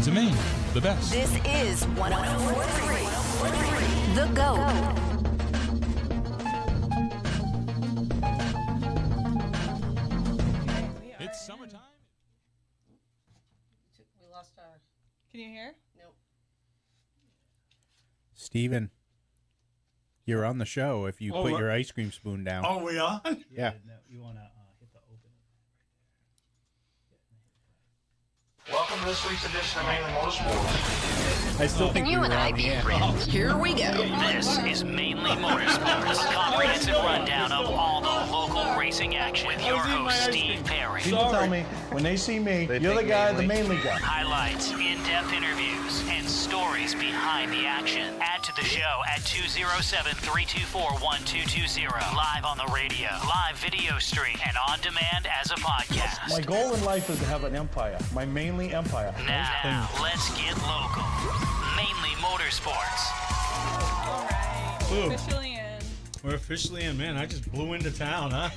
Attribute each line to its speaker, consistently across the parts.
Speaker 1: Shains of Maine, the best.
Speaker 2: This is 104.3 The GOAT.
Speaker 1: It's summertime.
Speaker 3: We lost our... Can you hear? Nope.
Speaker 4: Steven, you're on the show if you put your ice cream spoon down.
Speaker 5: Oh, we on?
Speaker 4: Yeah.
Speaker 6: No, you want to hit the open.
Speaker 7: Welcome to this week's edition of Mainely Motorsports.
Speaker 4: I still think
Speaker 2: Can you and I be friends? Here we go.
Speaker 8: This is Mainly Motorsports, a comprehensive rundown of all the local racing action with your host, Steve Perry.
Speaker 5: People tell me, when they see me, you're the guy, the mainly guy.
Speaker 8: Highlights, in-depth interviews, and stories behind the action. Add to the show at 207-324-1220. Live on the radio, live video stream, and on demand as a podcast.
Speaker 5: My goal in life is to have an empire, my mainly empire.
Speaker 8: Now, let's get local. Mainly Motorsports.
Speaker 3: All right.
Speaker 6: Ooh.
Speaker 3: Officially in.
Speaker 6: We're officially in, man. I just blew into town, huh?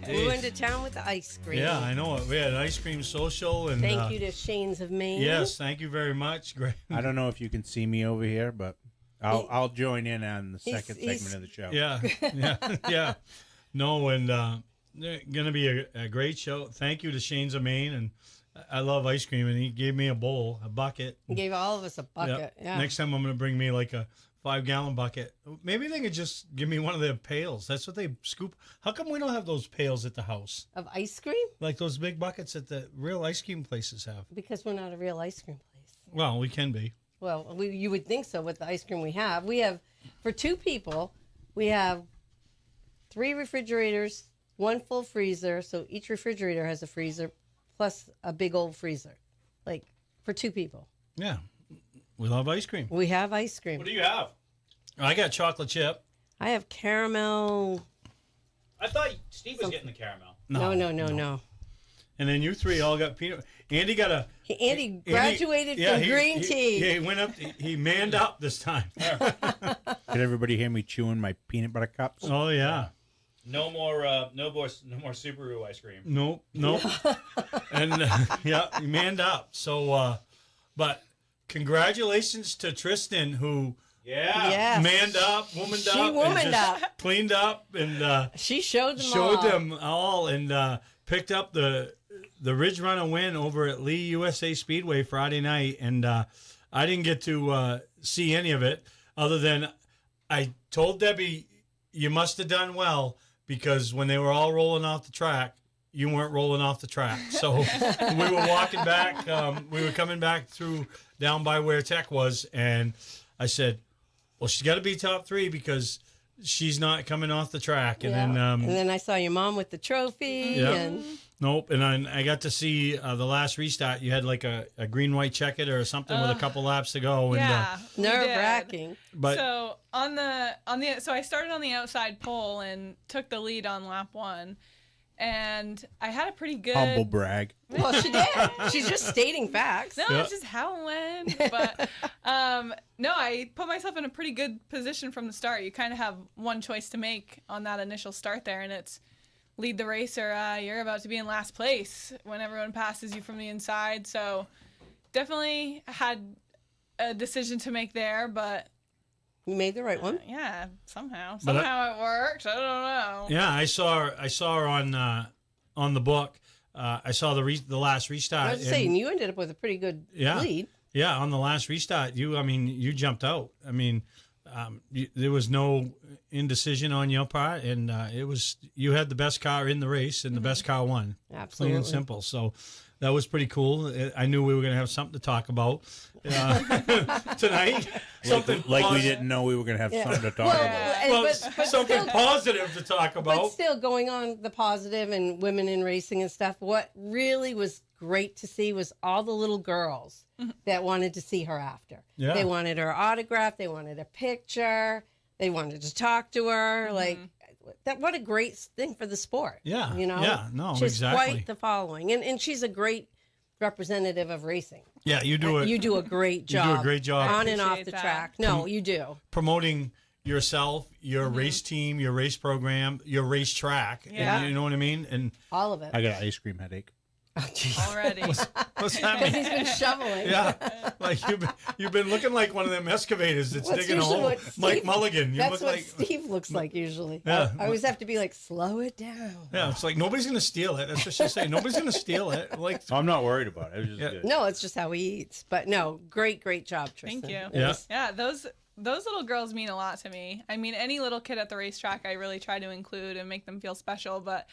Speaker 9: We went to town with the ice cream.
Speaker 6: Yeah, I know it. We had an ice cream social, and
Speaker 9: Thank you to Shains of Maine.
Speaker 6: Yes, thank you very much. Great.
Speaker 4: I don't know if you can see me over here, but I'll join in on the second segment of the show.
Speaker 6: Yeah, yeah. No, and gonna be a great show. Thank you to Shains of Maine, and I love ice cream, and he gave me a bowl, a bucket.
Speaker 9: He gave all of us a bucket. Yeah.
Speaker 6: Next time I'm gonna bring me like a 5-gallon bucket. Maybe they could just give me one of their pails. That's what they scoop. How come we don't have those pails at the house?
Speaker 9: Of ice cream?
Speaker 6: Like those big buckets that the real ice cream places have.
Speaker 9: Because we're not a real ice cream place.
Speaker 6: Well, we can be.
Speaker 9: Well, you would think so with the ice cream we have. We have, for 2 people, we have 3 refrigerators, 1 full freezer. So each refrigerator has a freezer plus a big old freezer. Like, for 2 people.
Speaker 6: Yeah. We love ice cream.
Speaker 9: We have ice cream.
Speaker 6: What do you have? I got chocolate chip.
Speaker 9: I have caramel.
Speaker 10: I thought Steve was getting the caramel.
Speaker 9: No.
Speaker 6: And then you 3 all got peanut. Andy got a.
Speaker 9: Andy graduated from green tea.
Speaker 6: Yeah, he went up. He manned up this time.
Speaker 4: Did everybody hear me chewing my peanut butter cups?
Speaker 6: Oh yeah.
Speaker 10: No more Subaru ice cream.
Speaker 6: Nope. And yeah, he manned up. So, but congratulations to Tristan, who
Speaker 9: Yes.
Speaker 6: manned up, womaned
Speaker 9: She
Speaker 6: up, and
Speaker 9: womaned
Speaker 6: just
Speaker 9: up.
Speaker 6: cleaned up, and
Speaker 9: She showed
Speaker 6: them all, and picked up the Ridge Runner win over at Lee USA Speedway Friday night. And I didn't get to see any of it, other than I told Debbie, you must have done well, because when they were all rolling off the track, you weren't rolling off the track. So we were walking back. We were coming back through down by where Tech was, and I said, well, she's got to be top 3 because she's not coming off the track. And
Speaker 9: then I saw your mom with the trophy.
Speaker 6: Yeah.
Speaker 9: And
Speaker 6: nope. And I got to see the last restart. You had like a green-white checkered or something with a couple laps to go. And,
Speaker 3: Yeah, we did.
Speaker 9: nerve-wracking.
Speaker 6: but
Speaker 3: So so I started on the outside pole and took the lead on lap 1, and I had a pretty good
Speaker 4: Humble brag.
Speaker 9: Well, she did. She's just stating facts.
Speaker 3: No,
Speaker 6: Yeah.
Speaker 3: it's just how it went. But no, I put myself in a pretty good position from the start. You kind of have one choice to make on that initial start there, and it's lead the race or you're about to be in last place when everyone passes you from the inside. So definitely had a decision to make there, but
Speaker 9: You made the right one.
Speaker 3: yeah, somehow
Speaker 6: But
Speaker 3: it worked. I don't know.
Speaker 6: yeah, I saw her on the book. I saw the last restart.
Speaker 9: I was saying, you ended up with a pretty good lead.
Speaker 6: Yeah, on the last restart, you jumped out. I mean, there was no indecision on your part, and you had the best car in the race, and the best car won.
Speaker 9: Absolutely.
Speaker 6: Plain and simple. So that was pretty cool. I knew we were going to have something to talk about tonight. Something
Speaker 4: Like we didn't know we were going to have something to talk about.
Speaker 6: Well,
Speaker 9: but
Speaker 6: something
Speaker 9: still,
Speaker 6: positive to talk
Speaker 9: but
Speaker 6: about.
Speaker 9: still going on the positive and women in racing and stuff. What really was great to see was all the little girls that wanted to see her after.
Speaker 6: Yeah.
Speaker 9: They wanted her autograph. They wanted a picture. They wanted to talk to her. Like that. What a great thing for the sport.
Speaker 6: Yeah.
Speaker 9: You know.
Speaker 6: Yeah. No.
Speaker 9: She's
Speaker 6: exactly.
Speaker 9: quite the following, and she's a great representative of racing.
Speaker 6: Yeah. You do it.
Speaker 9: You do a great job.
Speaker 6: You do a great job.
Speaker 9: on and off
Speaker 3: Appreciate
Speaker 9: the
Speaker 3: that.
Speaker 9: track. No, you do.
Speaker 6: Promoting yourself, your race team, your race program, your race track.
Speaker 3: Yeah.
Speaker 6: And you know what I mean? And
Speaker 9: All of it.
Speaker 4: I got an ice cream headache.
Speaker 3: already.
Speaker 6: What's that
Speaker 9: Because
Speaker 6: mean?
Speaker 9: he's been shoveling.
Speaker 6: Yeah, like you've been looking like one of them excavators that's
Speaker 9: That's
Speaker 6: digging a
Speaker 9: usually
Speaker 6: hole.
Speaker 9: what
Speaker 6: Mike
Speaker 9: Steve-
Speaker 6: Mulligan. You
Speaker 9: That's
Speaker 6: look
Speaker 9: what
Speaker 6: like
Speaker 9: Steve looks like usually.
Speaker 6: Yeah.
Speaker 9: I always have to be like, slow it down.
Speaker 6: yeah. It's like nobody's gonna steal it. That's what she's saying. Nobody's gonna steal it. Like
Speaker 4: I'm not worried about it. It was just
Speaker 6: Yeah.
Speaker 4: good.
Speaker 9: No, it's just how he eats. But no, great job, Tristan.
Speaker 3: Thank you.
Speaker 9: It
Speaker 6: Yeah.
Speaker 9: was-
Speaker 3: Yeah, those little girls mean a lot to me. I mean, any little kid at the racetrack, I really try to include and make them feel special. But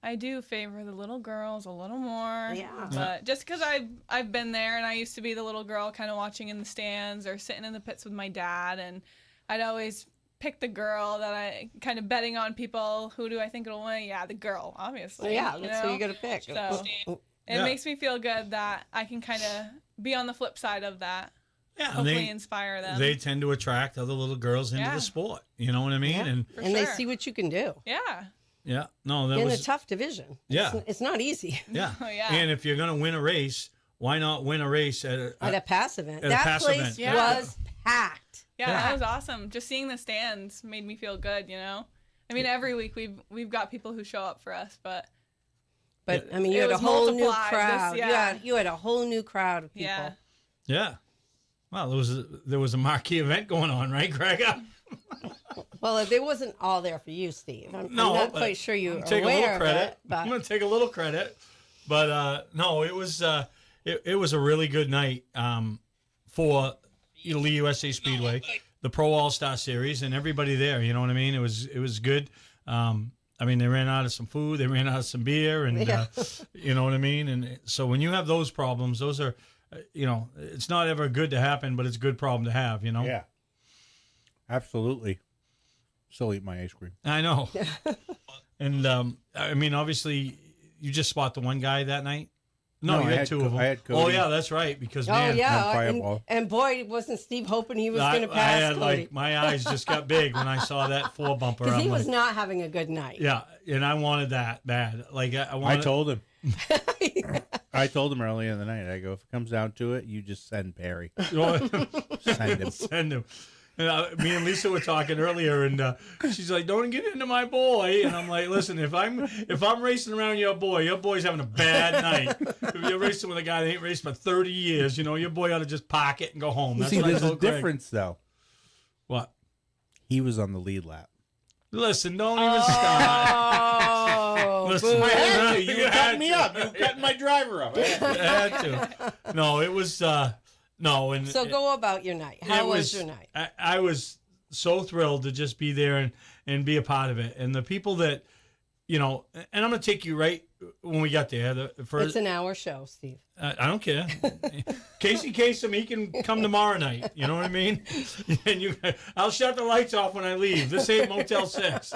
Speaker 3: I do favor the little girls a little more.
Speaker 9: Yeah.
Speaker 3: But just because I've been there, and I used to be the little girl kind of watching in the stands or sitting in the pits with my dad, and I'd always pick the girl that I kind of betting on people. Who do I think will win? Yeah, the girl, obviously.
Speaker 9: Yeah,
Speaker 3: you
Speaker 9: that's who
Speaker 3: know?
Speaker 9: you got to pick.
Speaker 3: So it
Speaker 6: Yeah.
Speaker 3: makes me feel good that I can kind of be on the flip side of that.
Speaker 6: yeah, and
Speaker 3: Hopefully inspire them.
Speaker 6: they tend to attract other little girls into
Speaker 3: Yeah.
Speaker 6: the sport. You know what I mean?
Speaker 9: Yeah.
Speaker 6: And
Speaker 3: For
Speaker 9: And they
Speaker 3: sure.
Speaker 9: see what you can do
Speaker 3: Yeah.
Speaker 6: yeah, no, that
Speaker 9: in
Speaker 6: was
Speaker 9: a tough division.
Speaker 6: Yeah.
Speaker 9: It's not easy
Speaker 6: yeah.
Speaker 3: Oh, yeah.
Speaker 6: And if you're gonna win a race, why not win a race at
Speaker 9: at a pass event.
Speaker 6: at a
Speaker 9: That
Speaker 6: pass
Speaker 9: place
Speaker 6: event.
Speaker 3: Yeah.
Speaker 9: was packed.
Speaker 3: Yeah,
Speaker 6: Yeah.
Speaker 3: that was awesome. Just seeing the stands made me feel good, you know? I mean, every week we've got people who show up for us, but
Speaker 9: But I mean, you
Speaker 3: It
Speaker 9: had a
Speaker 3: was
Speaker 9: whole new
Speaker 3: multiplied this-
Speaker 9: crowd.
Speaker 3: yeah.
Speaker 9: You had a whole new crowd of people.
Speaker 3: yeah.
Speaker 6: Yeah. Well, there was a marquee event going on, right, Greg?
Speaker 9: Well, they wasn't all there for you, Steve. I'm
Speaker 6: No,
Speaker 9: not
Speaker 6: but
Speaker 9: quite sure you
Speaker 6: I'm
Speaker 9: are
Speaker 6: take a little
Speaker 9: aware of
Speaker 6: credit.
Speaker 9: it. But
Speaker 6: I'm gonna take a little credit, but no, it was a really good night for Lee USA Speedway, the Pro All Star Series, and everybody there. You know what I mean? It was good. I mean, they ran out of some food, they ran out of some beer, and
Speaker 9: Yeah.
Speaker 6: you know what I mean. And so when you have those problems, those are, it's not ever good to happen, but it's a good problem to have. You know?
Speaker 4: Yeah. Absolutely. Still eat my ice cream.
Speaker 6: I know. And I mean, obviously, you just spot the one guy that night. No,
Speaker 4: No,
Speaker 6: you
Speaker 4: I
Speaker 6: had
Speaker 4: had
Speaker 6: two
Speaker 4: Co-
Speaker 6: of them.
Speaker 4: I had
Speaker 6: Oh
Speaker 4: Cody.
Speaker 6: yeah, that's right. Because
Speaker 9: oh
Speaker 6: man,
Speaker 9: yeah,
Speaker 4: on Fireball.
Speaker 9: and boy, wasn't Steve hoping he was
Speaker 6: I
Speaker 9: going to pass
Speaker 6: had
Speaker 9: Cody
Speaker 6: like my eyes just got big when I saw that four bumper.
Speaker 9: because he
Speaker 6: I'm
Speaker 9: was
Speaker 6: like,
Speaker 9: not having a good night.
Speaker 6: yeah, and I wanted that bad. Like I
Speaker 4: I
Speaker 6: wanted.
Speaker 4: told him. I told him earlier in the night. I go, if it comes down to it, you just send Perry. Send him.
Speaker 6: Send him. And me and Lisa were talking earlier, and she's like, "Don't get into my boy." And I'm like, "Listen, if I'm racing around your boy's having a bad night. If you're racing with a guy that ain't raced for 30 years, your boy ought to just park it and go home." That's
Speaker 4: See,
Speaker 6: what I
Speaker 4: there's a
Speaker 6: told Greg.
Speaker 4: difference, though.
Speaker 6: What?
Speaker 4: He was on the lead lap.
Speaker 6: Listen, don't even start.
Speaker 9: Oh,
Speaker 6: Listen,
Speaker 9: boo.
Speaker 6: I had to.
Speaker 4: You were cutting me up. You were cutting my driver up.
Speaker 6: I had to. No, it was no, and
Speaker 9: So go about your night. How
Speaker 6: it
Speaker 9: was your night?
Speaker 6: I was so thrilled to just be there and be a part of it. And the people that, and I'm going to take you right when we got there. The first,
Speaker 9: It's an hour show, Steve.
Speaker 6: I don't care. Casey Kasem, he can come tomorrow night. You know what I mean? And I'll shut the lights off when I leave. This ain't Motel 6.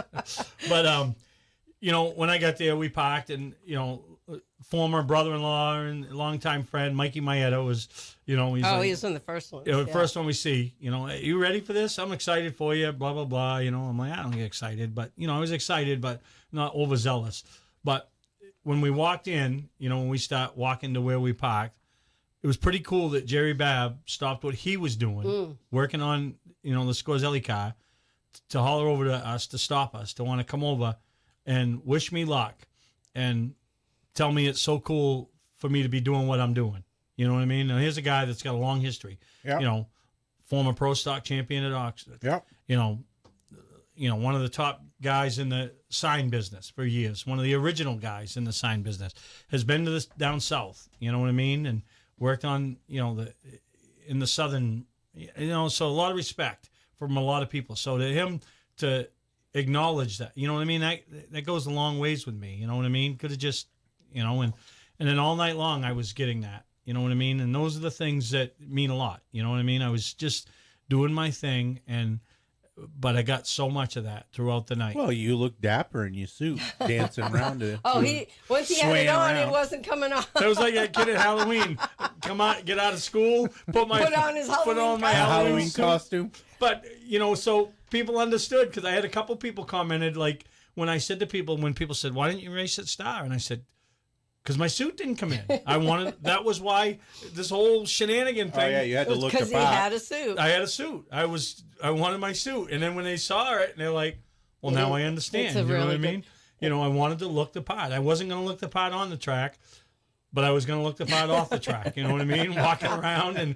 Speaker 6: But, when I got there, we parked and, former brother-in-law and longtime friend, Mikey Maeda was, he's
Speaker 9: He
Speaker 6: like,
Speaker 9: was in the first one.
Speaker 6: the first one we see, you ready for this? I'm excited for you, blah, blah, blah. I'm like, I don't get excited, but, I was excited, but not overzealous. But when we walked in, when we start walking to where we parked, it was pretty cool that Jerry Babb stopped what he was doing, working on, the Scorzelli car, to holler over to us, to stop us, to want to come over and wish me luck and tell me it's so cool for me to be doing what I'm doing. You know what I mean? Now, here's a guy that's got a long history.
Speaker 4: Yep.
Speaker 6: Former pro stock champion at Oxford.
Speaker 4: Yep.
Speaker 6: One of the top guys in the sign business for years. One of the original guys in the sign business. Has been to this down south. You know what I mean? And worked on, in the southern, so a lot of respect from a lot of people. So to him to acknowledge that, you know what I mean? That goes a long ways with me. You know what I mean? Could have just, and then all night long I was getting that, you know what I mean? And those are the things that mean a lot. You know what I mean? I was just doing my thing, but I got so much of that throughout the night.
Speaker 4: Well, you look dapper in your suit, dancing around it.
Speaker 9: Oh, once he had it
Speaker 4: Swaying
Speaker 9: on, it
Speaker 4: around.
Speaker 9: wasn't coming off.
Speaker 6: That was like that kid at Halloween. Come on, get out of school, put
Speaker 9: on his Halloween
Speaker 6: my
Speaker 9: costume.
Speaker 4: Halloween
Speaker 6: suit.
Speaker 4: costume.
Speaker 6: But so people understood, because I had a couple people commented, like when I said to people, when people said, "Why didn't you race at Star?" And I said, because my suit didn't come in. That was why this whole shenanigan thing.
Speaker 4: Oh, yeah, you had to look the
Speaker 9: Because he had a suit.
Speaker 6: I had a suit. I wanted my suit. And then when they saw it, they're like, well, now I understand.
Speaker 9: It's a
Speaker 6: You know what I
Speaker 9: really
Speaker 6: mean? I wanted to look the part. I wasn't going to look the part on the track. but I was going to look the part off the track. You know what I mean? Walking around and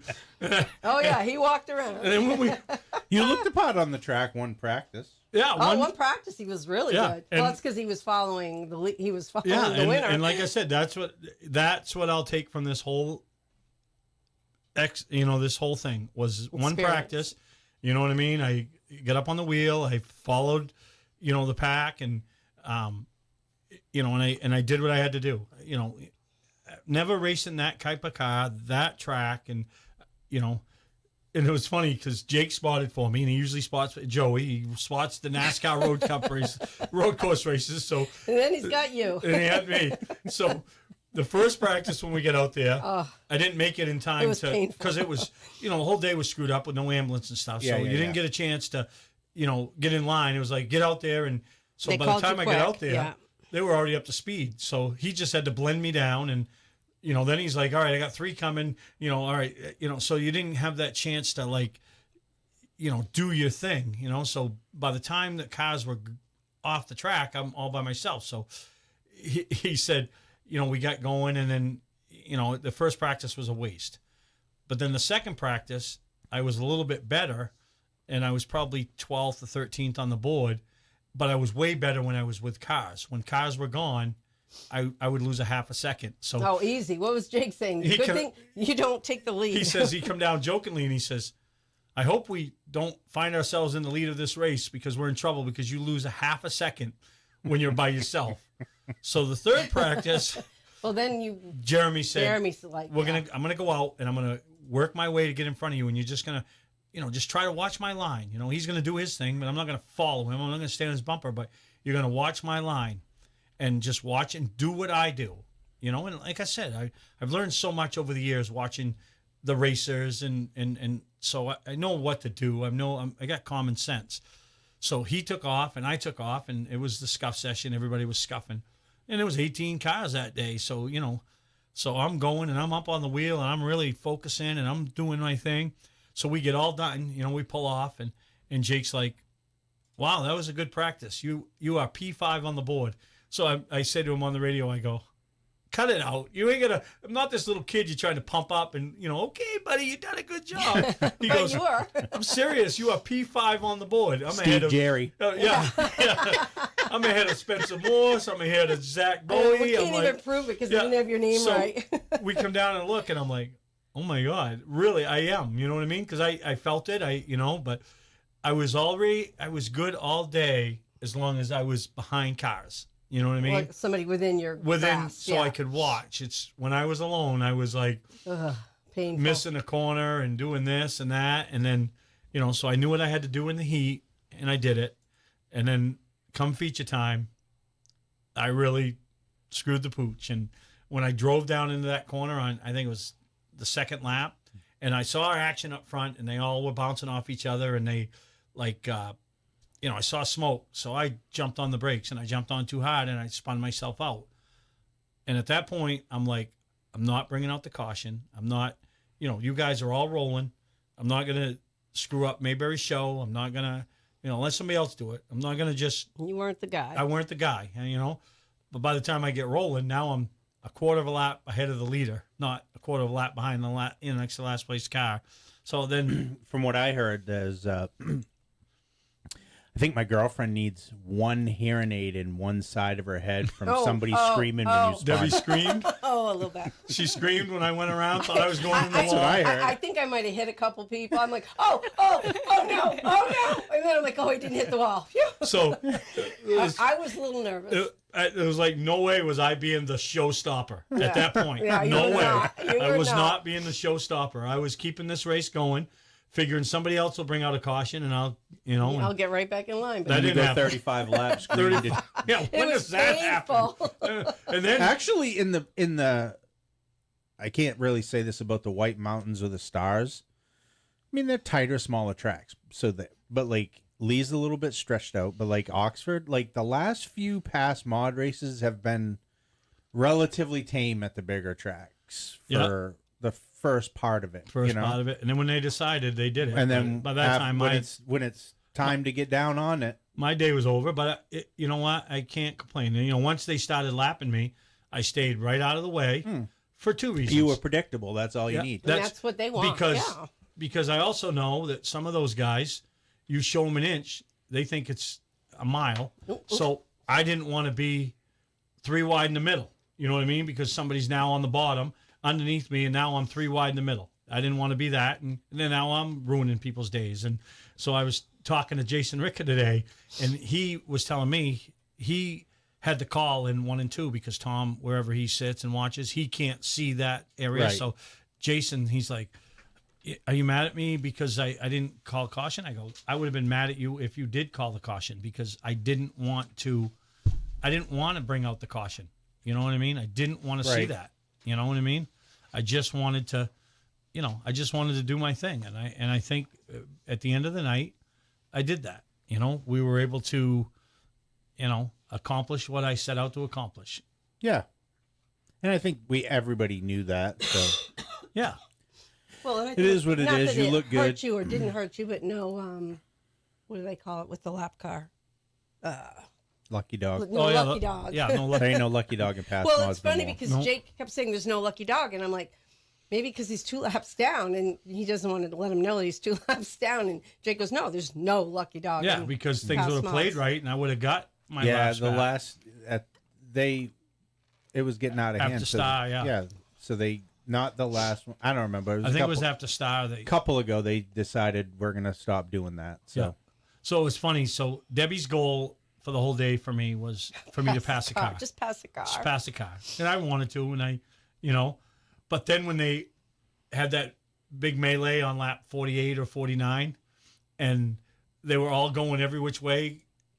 Speaker 9: Oh yeah, he walked around.
Speaker 6: and then when we
Speaker 4: You looked the part on the track one practice.
Speaker 9: One practice he was really good.
Speaker 6: and-
Speaker 9: Well, that's because he was following the he was following
Speaker 6: yeah,
Speaker 9: the
Speaker 6: and,
Speaker 9: winner.
Speaker 6: and like I said, that's what I'll take from this whole this whole thing was one
Speaker 9: Experience.
Speaker 6: practice. You know what I mean? I got up on the wheel, I followed, the pack, and and I did what I had to do. Never racing that type of car, that track, and and it was funny because Jake spotted for me, and he usually spots Joey. He spots the NASCAR Road Cup road course races. So
Speaker 9: and then he's got you.
Speaker 6: and he had me. So the first practice when we get out there,
Speaker 9: Oh.
Speaker 6: I didn't make it in time
Speaker 9: It was painful.
Speaker 6: because it was the whole day was screwed up with no ambulance and stuff. So you didn't get a chance to get in line. It was like get out there, and so
Speaker 9: They
Speaker 6: by the
Speaker 9: called you
Speaker 6: time I got
Speaker 9: quick,
Speaker 6: out there,
Speaker 9: yeah.
Speaker 6: they were already up to speed. So he just had to blend me down, and then he's like, all right, I got 3 coming. All right, so you didn't have that chance to do your thing. So by the time the cars were off the track, I'm all by myself. So he said, we got going, and then, the first practice was a waste. But then the second practice, I was a little bit better, and I was probably 12th or 13th on the board, but I was way better when I was with cars. When cars were gone, I would lose a half a second. So
Speaker 9: Oh, easy. What was Jake saying? Good thing you don't take the lead.
Speaker 6: he says, he come down jokingly, and he says, I hope we don't find ourselves in the lead of this race because we're in trouble because you lose a half a second when you're by yourself. So the third practice,
Speaker 9: well, then
Speaker 6: Jeremy's
Speaker 9: like,
Speaker 6: I'm gonna go out and I'm gonna work my way to get in front of you, and you're just gonna, just try to watch my line. He's gonna do his thing, but I'm not gonna follow him. I'm not gonna stay on his bumper, but you're gonna watch my line, and just watch and do what I do. And like I said, I've learned so much over the years watching the racers, and so I know what to do. I got common sense. So he took off, and I took off, and it was the scuff session. Everybody was scuffing. And there was 18 cars that day. So, so I'm going, and I'm up on the wheel, and I'm really focusing, and I'm doing my thing. So we get all done, we pull off, and Jake's like, wow, that was a good practice. You are P5 on the board. So I said to him on the radio, I go, cut it out. You ain't gonna. I'm not this little kid you're trying to pump up and okay, buddy, you done a good job. He
Speaker 9: But
Speaker 6: goes,
Speaker 9: you are.
Speaker 6: I'm serious. You are P5 on the board. I'm
Speaker 4: Steve
Speaker 6: ahead of
Speaker 4: Jerry.
Speaker 6: yeah. I'm ahead of Spencer Morse. I'm ahead of Zach Bowie.
Speaker 9: we
Speaker 6: I'm
Speaker 9: can't
Speaker 6: like,
Speaker 9: even prove it because you didn't have your name
Speaker 6: so
Speaker 9: right.
Speaker 6: we come down and look, and I'm like, oh my god, really? I am. You know what I mean? Because I felt it. But I was good all day as long as I was behind cars. You know what I mean?
Speaker 9: Like somebody within your grasp,
Speaker 6: so I could watch. It's when I was alone, I was like
Speaker 9: painful.
Speaker 6: missing a corner and doing this and that, and then so I knew what I had to do in the heat, and I did it. And then come feature time, I really screwed the pooch. And when I drove down into that corner on, I think it was the second lap, and I saw our action up front, and they all were bouncing off each other, and they I saw smoke, so I jumped on the brakes, and I jumped on too hard, and I spun myself out. And at that point, I'm like, I'm not bringing out the caution. I'm not, you guys are all rolling. I'm not going to screw up Mayberry's show. I'm not going to, let somebody else do it. I'm not going to just.
Speaker 9: You weren't the guy.
Speaker 6: I weren't the guy, But by the time I get rolling, now I'm a quarter of a lap ahead of the leader, not a quarter of a lap behind the next to last place car. So then.
Speaker 4: From what I heard, there's I think my girlfriend needs one hearing aid in one side of her head from somebody screaming when you spun.
Speaker 6: Debbie screamed?
Speaker 9: A little bit.
Speaker 6: She screamed when I went around, thought I was going in the
Speaker 4: That's
Speaker 6: wall.
Speaker 4: what I heard.
Speaker 9: I think I might have hit a couple people. I'm like, oh no. And then I'm like, he didn't hit the wall. Phew.
Speaker 6: So
Speaker 9: I was a little nervous.
Speaker 6: it was like, no way was I being the showstopper at that point.
Speaker 9: Yeah, you
Speaker 6: no
Speaker 9: were
Speaker 6: way.
Speaker 9: not. You
Speaker 6: I
Speaker 9: were
Speaker 6: was
Speaker 9: not.
Speaker 6: not being the showstopper. I was keeping this race going, figuring somebody else will bring out a caution, and I'll
Speaker 9: get right back in line.
Speaker 6: That
Speaker 4: You
Speaker 6: didn't
Speaker 4: go
Speaker 6: happen.
Speaker 4: 35 laps. screaming.
Speaker 6: Yeah, when
Speaker 9: It
Speaker 6: does
Speaker 9: was
Speaker 6: that happen?
Speaker 9: painful.
Speaker 6: And then
Speaker 4: Actually, in the, I can't really say this about the White Mountains or the Stars. I mean, they're tighter, smaller tracks. But like Lee's a little bit stretched out. But like Oxford, like the last few past mod races have been relatively tame at the bigger tracks for the first part of it.
Speaker 6: part of it, and then when they decided, they did it.
Speaker 4: And then
Speaker 6: by that time,
Speaker 4: when it's time to get down on it,
Speaker 6: my day was over. But you know what? I can't complain. And, once they started lapping me, I stayed right out of the way for two reasons.
Speaker 4: You were predictable. That's all you
Speaker 6: Yeah.
Speaker 4: need.
Speaker 9: And that's what they want.
Speaker 6: Because I also know that some of those guys, you show them an inch, they think it's a mile. So I didn't want to be 3 wide in the middle. You know what I mean? Because somebody's now on the bottom underneath me, and now I'm 3 wide in the middle. I didn't want to be that, and then now I'm ruining people's days. And so I was talking to Jason Ricka today, and he was telling me he had to call in 1 and 2 because Tom, wherever he sits and watches, he can't see that area.
Speaker 4: Right.
Speaker 6: So Jason, he's like, are you mad at me because I didn't call caution? I go, I would have been mad at you if you did call the caution because I didn't want to bring out the caution. You know what I mean? I didn't want to see that. You know what I mean? I just wanted to, do my thing. And I think at the end of the night, I did that. You know, we were able to, accomplish what I set out to accomplish.
Speaker 4: Yeah. And I think everybody knew that. So
Speaker 6: yeah.
Speaker 9: Well, and I
Speaker 4: it
Speaker 9: think
Speaker 4: is what it
Speaker 9: not
Speaker 4: is.
Speaker 9: that
Speaker 4: You
Speaker 9: it
Speaker 4: look good.
Speaker 9: Hurt you or didn't hurt you, but no. What do they call it with the lap car?
Speaker 4: Lucky dog.
Speaker 9: No lucky dog.
Speaker 6: Yeah, no lucky.
Speaker 4: There ain't no lucky dog in past.
Speaker 9: Well, it's funny
Speaker 4: anymore.
Speaker 9: because Jake kept saying there's no lucky dog, and I'm like, maybe because he's 2 laps down, and he doesn't want to let him know that he's 2 laps down. And Jake goes, no, there's no lucky dog.
Speaker 6: Yeah, because things would have played right, and I would have got my
Speaker 4: it was getting out of hand.
Speaker 6: After Star,
Speaker 4: yeah. So they not the last one. I don't remember.
Speaker 6: I think it was after Star.
Speaker 4: A couple ago, they decided we're gonna stop doing that. So,
Speaker 6: yeah. So it was funny. So Debbie's goal for the whole day for me was for me to pass the car.
Speaker 9: Just pass the car.
Speaker 6: Just pass the car. And I wanted to, and but then when they had that big melee on lap 48 or 49, and they were all going every which way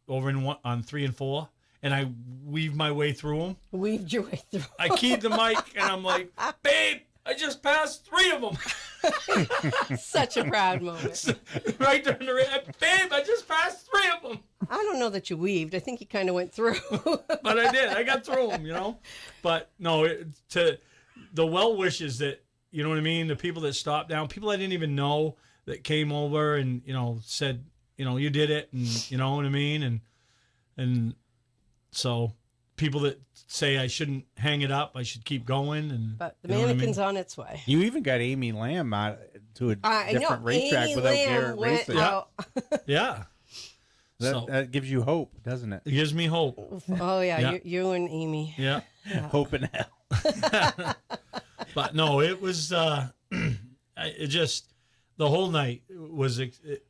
Speaker 6: over on 3 and 4, and I weaved my way through them.
Speaker 9: Weaved your way through.
Speaker 6: I keyed the mic, and I'm like, babe, I just passed 3 of them.
Speaker 9: Such a proud moment.
Speaker 6: Right during the race, babe, I just passed 3 of them.
Speaker 9: I don't know that you weaved. I think you kind of went through.
Speaker 6: But I did. I got through them, But no, to the well wishes that, you know what I mean? The people that stopped down, people I didn't even know that came over and, said, you did it, and you know what I mean? And so people that say I shouldn't hang it up, I should keep going.
Speaker 9: But the mannequin's on its way.
Speaker 4: You even got Amy Lamb out to a different racetrack
Speaker 9: Amy
Speaker 4: without
Speaker 9: Lamb
Speaker 4: Garrett
Speaker 9: went
Speaker 4: racing.
Speaker 9: out.
Speaker 6: Yeah.
Speaker 4: That gives you hope, doesn't it?
Speaker 6: It gives me hope.
Speaker 9: Oh, yeah.
Speaker 6: Yeah.
Speaker 9: You and Amy.
Speaker 6: Yeah.
Speaker 4: Hope in hell.
Speaker 6: But no, it was, it just, the whole night was, it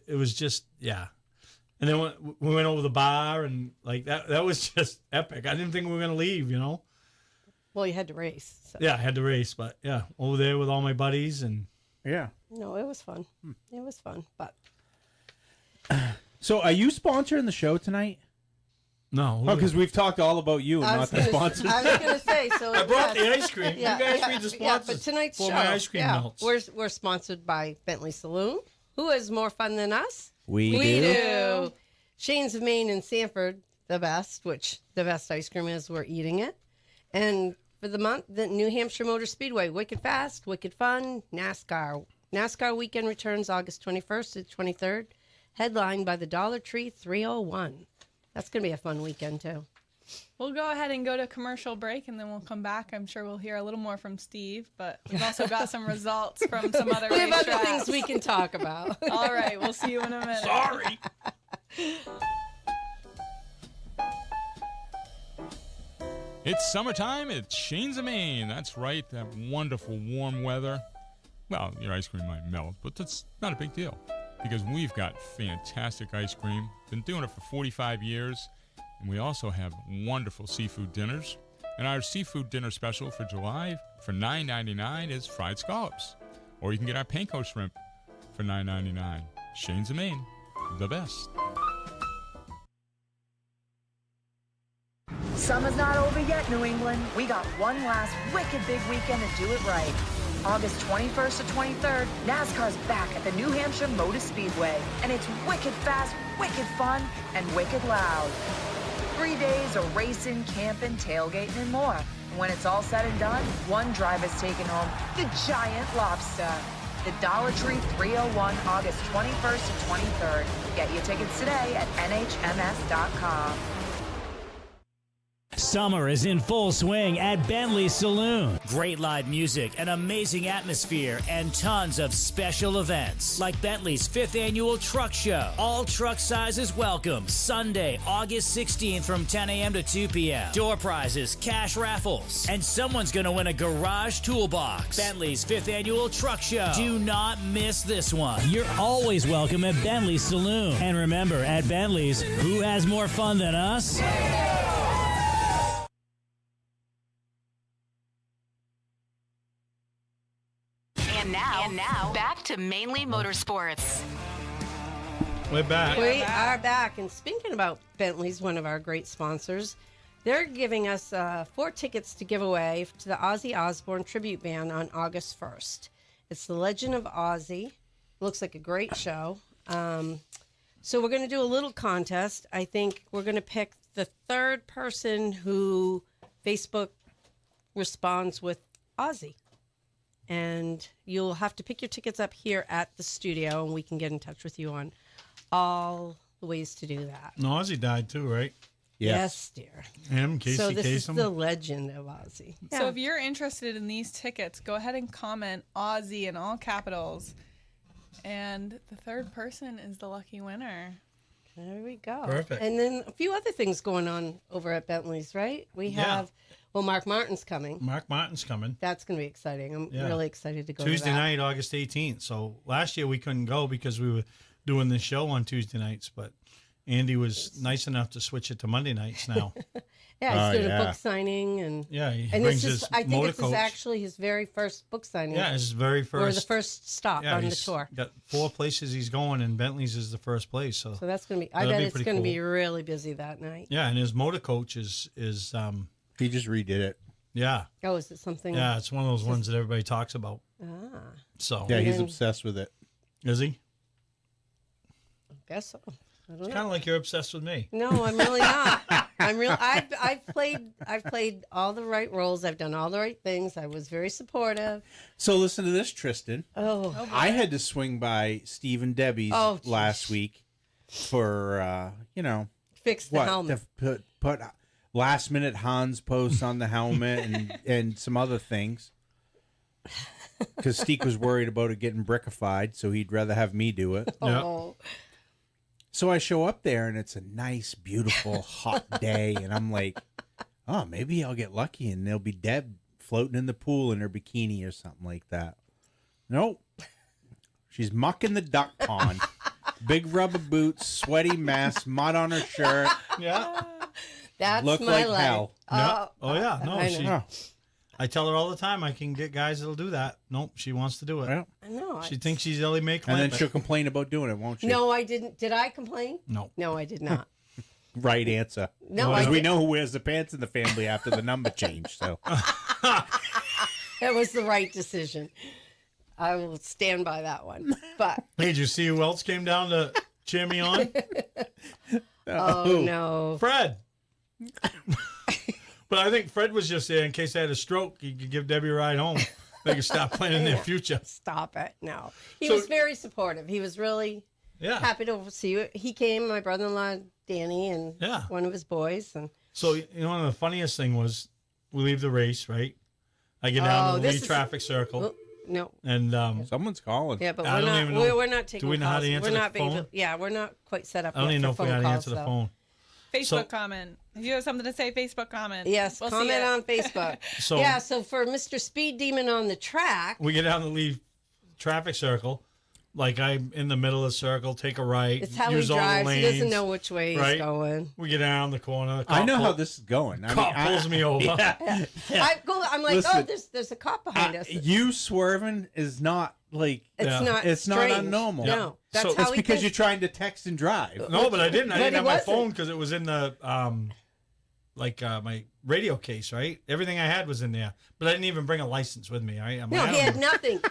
Speaker 6: was just, yeah. And then we went over the bar, and like that was just epic. I didn't think we were going to leave,
Speaker 9: Well, you had to race. So.
Speaker 6: Yeah, I had to race, but yeah, over there with all my buddies, and
Speaker 4: yeah.
Speaker 9: No, it was fun. It was fun, but.
Speaker 4: So, are you sponsoring the show tonight?
Speaker 6: No.
Speaker 4: Oh, because we've talked all about you and not the sponsors.
Speaker 9: I was going to say, so.
Speaker 6: I brought the ice cream.
Speaker 9: Yeah,
Speaker 6: you guys read the sponsors.
Speaker 9: Yeah, but tonight's
Speaker 6: for
Speaker 9: show,
Speaker 6: my ice cream melts.
Speaker 9: we're sponsored by Bentley Saloon. Who has more fun than us?
Speaker 4: We
Speaker 9: do. Shains of Maine and Sanford, the best, which the best ice cream is, we're eating it. And for the month, the New Hampshire Motor Speedway, wicked fast, wicked fun, NASCAR. NASCAR weekend returns August 21st to 23rd, headlined by the Dollar Tree 301. That's going to be a fun weekend, too.
Speaker 3: We'll go ahead and go to commercial break, and then we'll come back. I'm sure we'll hear a little more from Steve, but we've also got some results from some other
Speaker 9: We have other
Speaker 3: racetracks.
Speaker 9: things we can talk about.
Speaker 3: All right, we'll see you in a minute.
Speaker 6: Sorry.
Speaker 1: It's summertime at Shains of Maine. That's right, that wonderful warm weather. Well, your ice cream might melt, but that's not a big deal because we've got fantastic ice cream. Been doing it for 45 years, and we also have wonderful seafood dinners. And our seafood dinner special for July for $9.99 is fried scallops. Or you can get our panko shrimp for $9.99. Shains of Maine, the best.
Speaker 11: Summer's not over yet, New England. We got one last wicked big weekend to do it right. August 21st to 23rd, NASCAR's back at the New Hampshire Motor Speedway. And it's wicked fast, wicked fun, and wicked loud. 3 days of racing, camping, tailgating, and more. And when it's all said and done, one driver's taking home the giant lobster. The Dollar Tree 301, August 21st to 23rd. Get your tickets today at nhms.com.
Speaker 12: Summer is in full swing at Bentley Saloon. Great live music, an amazing atmosphere, and tons of special events like Bentley's 5th annual truck show. All truck sizes welcome. Sunday, August 16th from 10 a.m. to 2 p.m. Door prizes, cash raffles, and someone's going to win a garage toolbox. Bentley's 5th annual truck show. Do not miss this one. You're always welcome at Bentley Saloon. And remember, at Bentley's, who has more fun than us?
Speaker 2: And now, back to Mainely Motorsports.
Speaker 6: We're back.
Speaker 9: We are back. And speaking about Bentley's, one of our great sponsors, they're giving us 4 tickets to give away to the Ozzy Osbourne tribute band on August 1st. It's the Legend of Ozzy. Looks like a great show. So we're going to do a little contest. I think we're going to pick the 3rd person who Facebook responds with Ozzy. And you'll have to pick your tickets up here at the studio, and we can get in touch with you on all the ways to do that.
Speaker 6: No, Ozzy died too, right?
Speaker 9: Yes, dear.
Speaker 6: Him, Casey
Speaker 9: So this
Speaker 6: Kasem.
Speaker 9: is the Legend of Ozzy.
Speaker 3: So if you're interested in these tickets, go ahead and comment Ozzy in all capitals. And the 3rd person is the lucky winner.
Speaker 9: There we go.
Speaker 6: Perfect.
Speaker 9: And then a few other things going on over at Bentley's, right? We have, well, Mark Martin's coming.
Speaker 6: Mark Martin's coming.
Speaker 9: That's going to be exciting. I'm really excited to go
Speaker 6: Tuesday
Speaker 9: to that.
Speaker 6: night, August 18th. So last year we couldn't go because we were doing the show on Tuesday nights, but Andy was nice enough to switch it to Monday nights now.
Speaker 9: Yeah, he's doing a book signing, and
Speaker 6: he
Speaker 9: and
Speaker 6: brings
Speaker 9: this is,
Speaker 6: his
Speaker 9: I think
Speaker 6: motor
Speaker 9: this
Speaker 6: coach.
Speaker 9: is actually his very first book signing.
Speaker 6: Yeah, his very first.
Speaker 9: Or the first stop on the
Speaker 6: he's
Speaker 9: tour.
Speaker 6: Got 4 places he's going, and Bentley's is the first place. So
Speaker 9: that's going to be. I bet it's going to be really busy that night.
Speaker 6: Yeah, and his motor coach is
Speaker 4: he just redid it.
Speaker 6: Yeah.
Speaker 9: Oh, is it something?
Speaker 6: Yeah, it's one of those ones that everybody talks about.
Speaker 9: Ah.
Speaker 6: So
Speaker 4: yeah, he's obsessed with it.
Speaker 6: Is he?
Speaker 9: I guess so. I don't
Speaker 6: It's
Speaker 9: know.
Speaker 6: kind of like you're obsessed with me.
Speaker 9: No, I'm really not. I've played all the right roles. I've done all the right things. I was very supportive.
Speaker 4: So listen to this, Tristan.
Speaker 9: Oh,
Speaker 4: I had to swing by Steve and Debbie's last week for
Speaker 9: fix the helmet.
Speaker 4: To put last minute Hans posts on the helmet and some other things. Because Steve was worried about it getting brickified, so he'd rather have me do it.
Speaker 9: Oh.
Speaker 4: So I show up there, and it's a nice, beautiful, hot day, and I'm like, oh, maybe I'll get lucky, and there'll be Deb floating in the pool in her bikini or something like that. Nope. She's mucking the duck pond. Big rubber boots, sweaty mess, mud on her shirt.
Speaker 6: Yeah.
Speaker 9: That's
Speaker 4: Look
Speaker 9: my
Speaker 4: like
Speaker 9: life.
Speaker 4: hell.
Speaker 6: Yeah. Oh, yeah. No,
Speaker 9: I know.
Speaker 6: I tell her all the time I can get guys that'll do that. Nope, she wants to do it.
Speaker 4: Yeah.
Speaker 9: I know.
Speaker 6: She thinks she's Ellie Mae
Speaker 4: And then
Speaker 6: Clampett.
Speaker 4: she'll complain about doing it, won't she?
Speaker 9: No, I didn't. Did I complain?
Speaker 6: No.
Speaker 9: No, I did not.
Speaker 4: Right answer.
Speaker 9: No,
Speaker 4: Because
Speaker 9: I
Speaker 4: we
Speaker 9: did-
Speaker 4: know who wears the pants in the family after the number change. So
Speaker 9: That was the right decision. I will stand by that one. But
Speaker 6: Hey, did you see who else came down to cheer me on?
Speaker 9: oh no,
Speaker 6: Fred. But I think Fred was just there in case I had a stroke. He could give Debbie a ride home. They could stop planning their future.
Speaker 9: Stop it. No. He
Speaker 6: So-
Speaker 9: was very supportive. He was really happy to see you. He came, my brother-in-law, Danny, and one of his boys. And
Speaker 6: So, you know, one of the funniest thing was we leave the race, right? I get down to the lead traffic circle.
Speaker 9: Oh, no.
Speaker 6: And
Speaker 4: someone's calling.
Speaker 9: Yeah, but
Speaker 6: I
Speaker 9: we're
Speaker 6: don't
Speaker 9: not.
Speaker 6: even know.
Speaker 9: We're not taking.
Speaker 6: Do we know how to
Speaker 9: calls.
Speaker 6: answer
Speaker 9: we're
Speaker 6: the
Speaker 9: not being.
Speaker 6: phone?
Speaker 9: Yeah, we're not quite set up.
Speaker 6: I don't
Speaker 9: yet
Speaker 6: even know
Speaker 9: for
Speaker 6: if we
Speaker 9: phone
Speaker 6: had to
Speaker 9: calls,
Speaker 6: answer the
Speaker 9: though.
Speaker 6: phone.
Speaker 3: Facebook comment. If you have something to say, Facebook comment.
Speaker 9: Yes,
Speaker 3: We'll see
Speaker 9: comment
Speaker 3: it.
Speaker 9: on Facebook.
Speaker 6: So-
Speaker 9: yeah, so for Mr. Speed Demon on the track,
Speaker 6: We get down the lead traffic circle. Like I'm in the middle of the circle, take a right.
Speaker 9: it's how
Speaker 6: use
Speaker 9: he
Speaker 6: all the
Speaker 9: drives. He doesn't
Speaker 6: lanes,
Speaker 9: know which way he's
Speaker 6: right?
Speaker 9: going.
Speaker 6: We get down the corner. The
Speaker 4: I
Speaker 6: cop
Speaker 4: know how
Speaker 6: pull-
Speaker 4: this is going.
Speaker 6: Cop pulls me over.
Speaker 9: I'm like,
Speaker 4: Listen,
Speaker 9: oh, there's a cop behind us.
Speaker 4: You swerving is not like
Speaker 9: It's not.
Speaker 4: It's not
Speaker 9: strange.
Speaker 4: unnormal.
Speaker 9: No, that's
Speaker 6: So-
Speaker 9: how
Speaker 4: It's
Speaker 9: he
Speaker 4: because
Speaker 9: thinks.
Speaker 4: you're trying to text and drive.
Speaker 6: No, but I didn't. I
Speaker 9: But
Speaker 6: didn't
Speaker 9: he
Speaker 6: have my
Speaker 9: wasn't.
Speaker 6: phone because it was in the my radio case, right? Everything I had was in there, but I didn't even bring a license with me. Right?
Speaker 9: No, he had nothing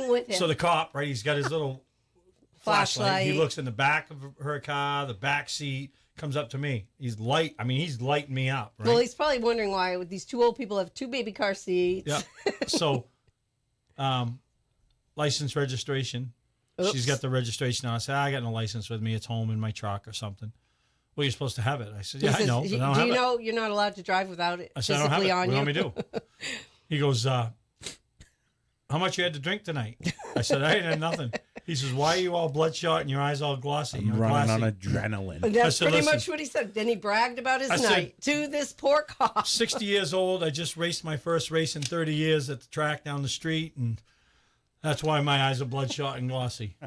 Speaker 9: with him.
Speaker 6: So the cop, right? He's got his little flashlight. He
Speaker 9: Flashlight.
Speaker 6: looks in the back of her car, the back seat, comes up to me. He's lighting me up, right?
Speaker 9: Well, he's probably wondering why these two old people have 2 baby car seats.
Speaker 6: Yeah. So, license registration.
Speaker 9: Oops.
Speaker 6: She's got the registration on. I said, I got no license with me. It's home in my truck or something. well, you're supposed to have it. I said,
Speaker 9: He
Speaker 6: yeah,
Speaker 9: says,
Speaker 6: I know. But I don't
Speaker 9: do
Speaker 6: have
Speaker 9: you
Speaker 6: it.
Speaker 9: know you're not allowed to drive without it
Speaker 6: I said, I don't have
Speaker 9: physically
Speaker 6: it.
Speaker 9: on
Speaker 6: What
Speaker 9: you?
Speaker 6: do you want me to do? He goes, how much you had to drink tonight? I said, I ain't had nothing. He says, why are you all bloodshot and your eyes all glossy?
Speaker 4: I'm running on adrenaline.
Speaker 9: And that's
Speaker 6: I said,
Speaker 9: pretty
Speaker 6: "Listen."
Speaker 9: much what he said. Then he bragged about his
Speaker 6: I said-
Speaker 9: night to this poor cop.
Speaker 6: 60 years old. I just raced my first race in 30 years at the track down the street, and that's why my eyes are bloodshot and glossy.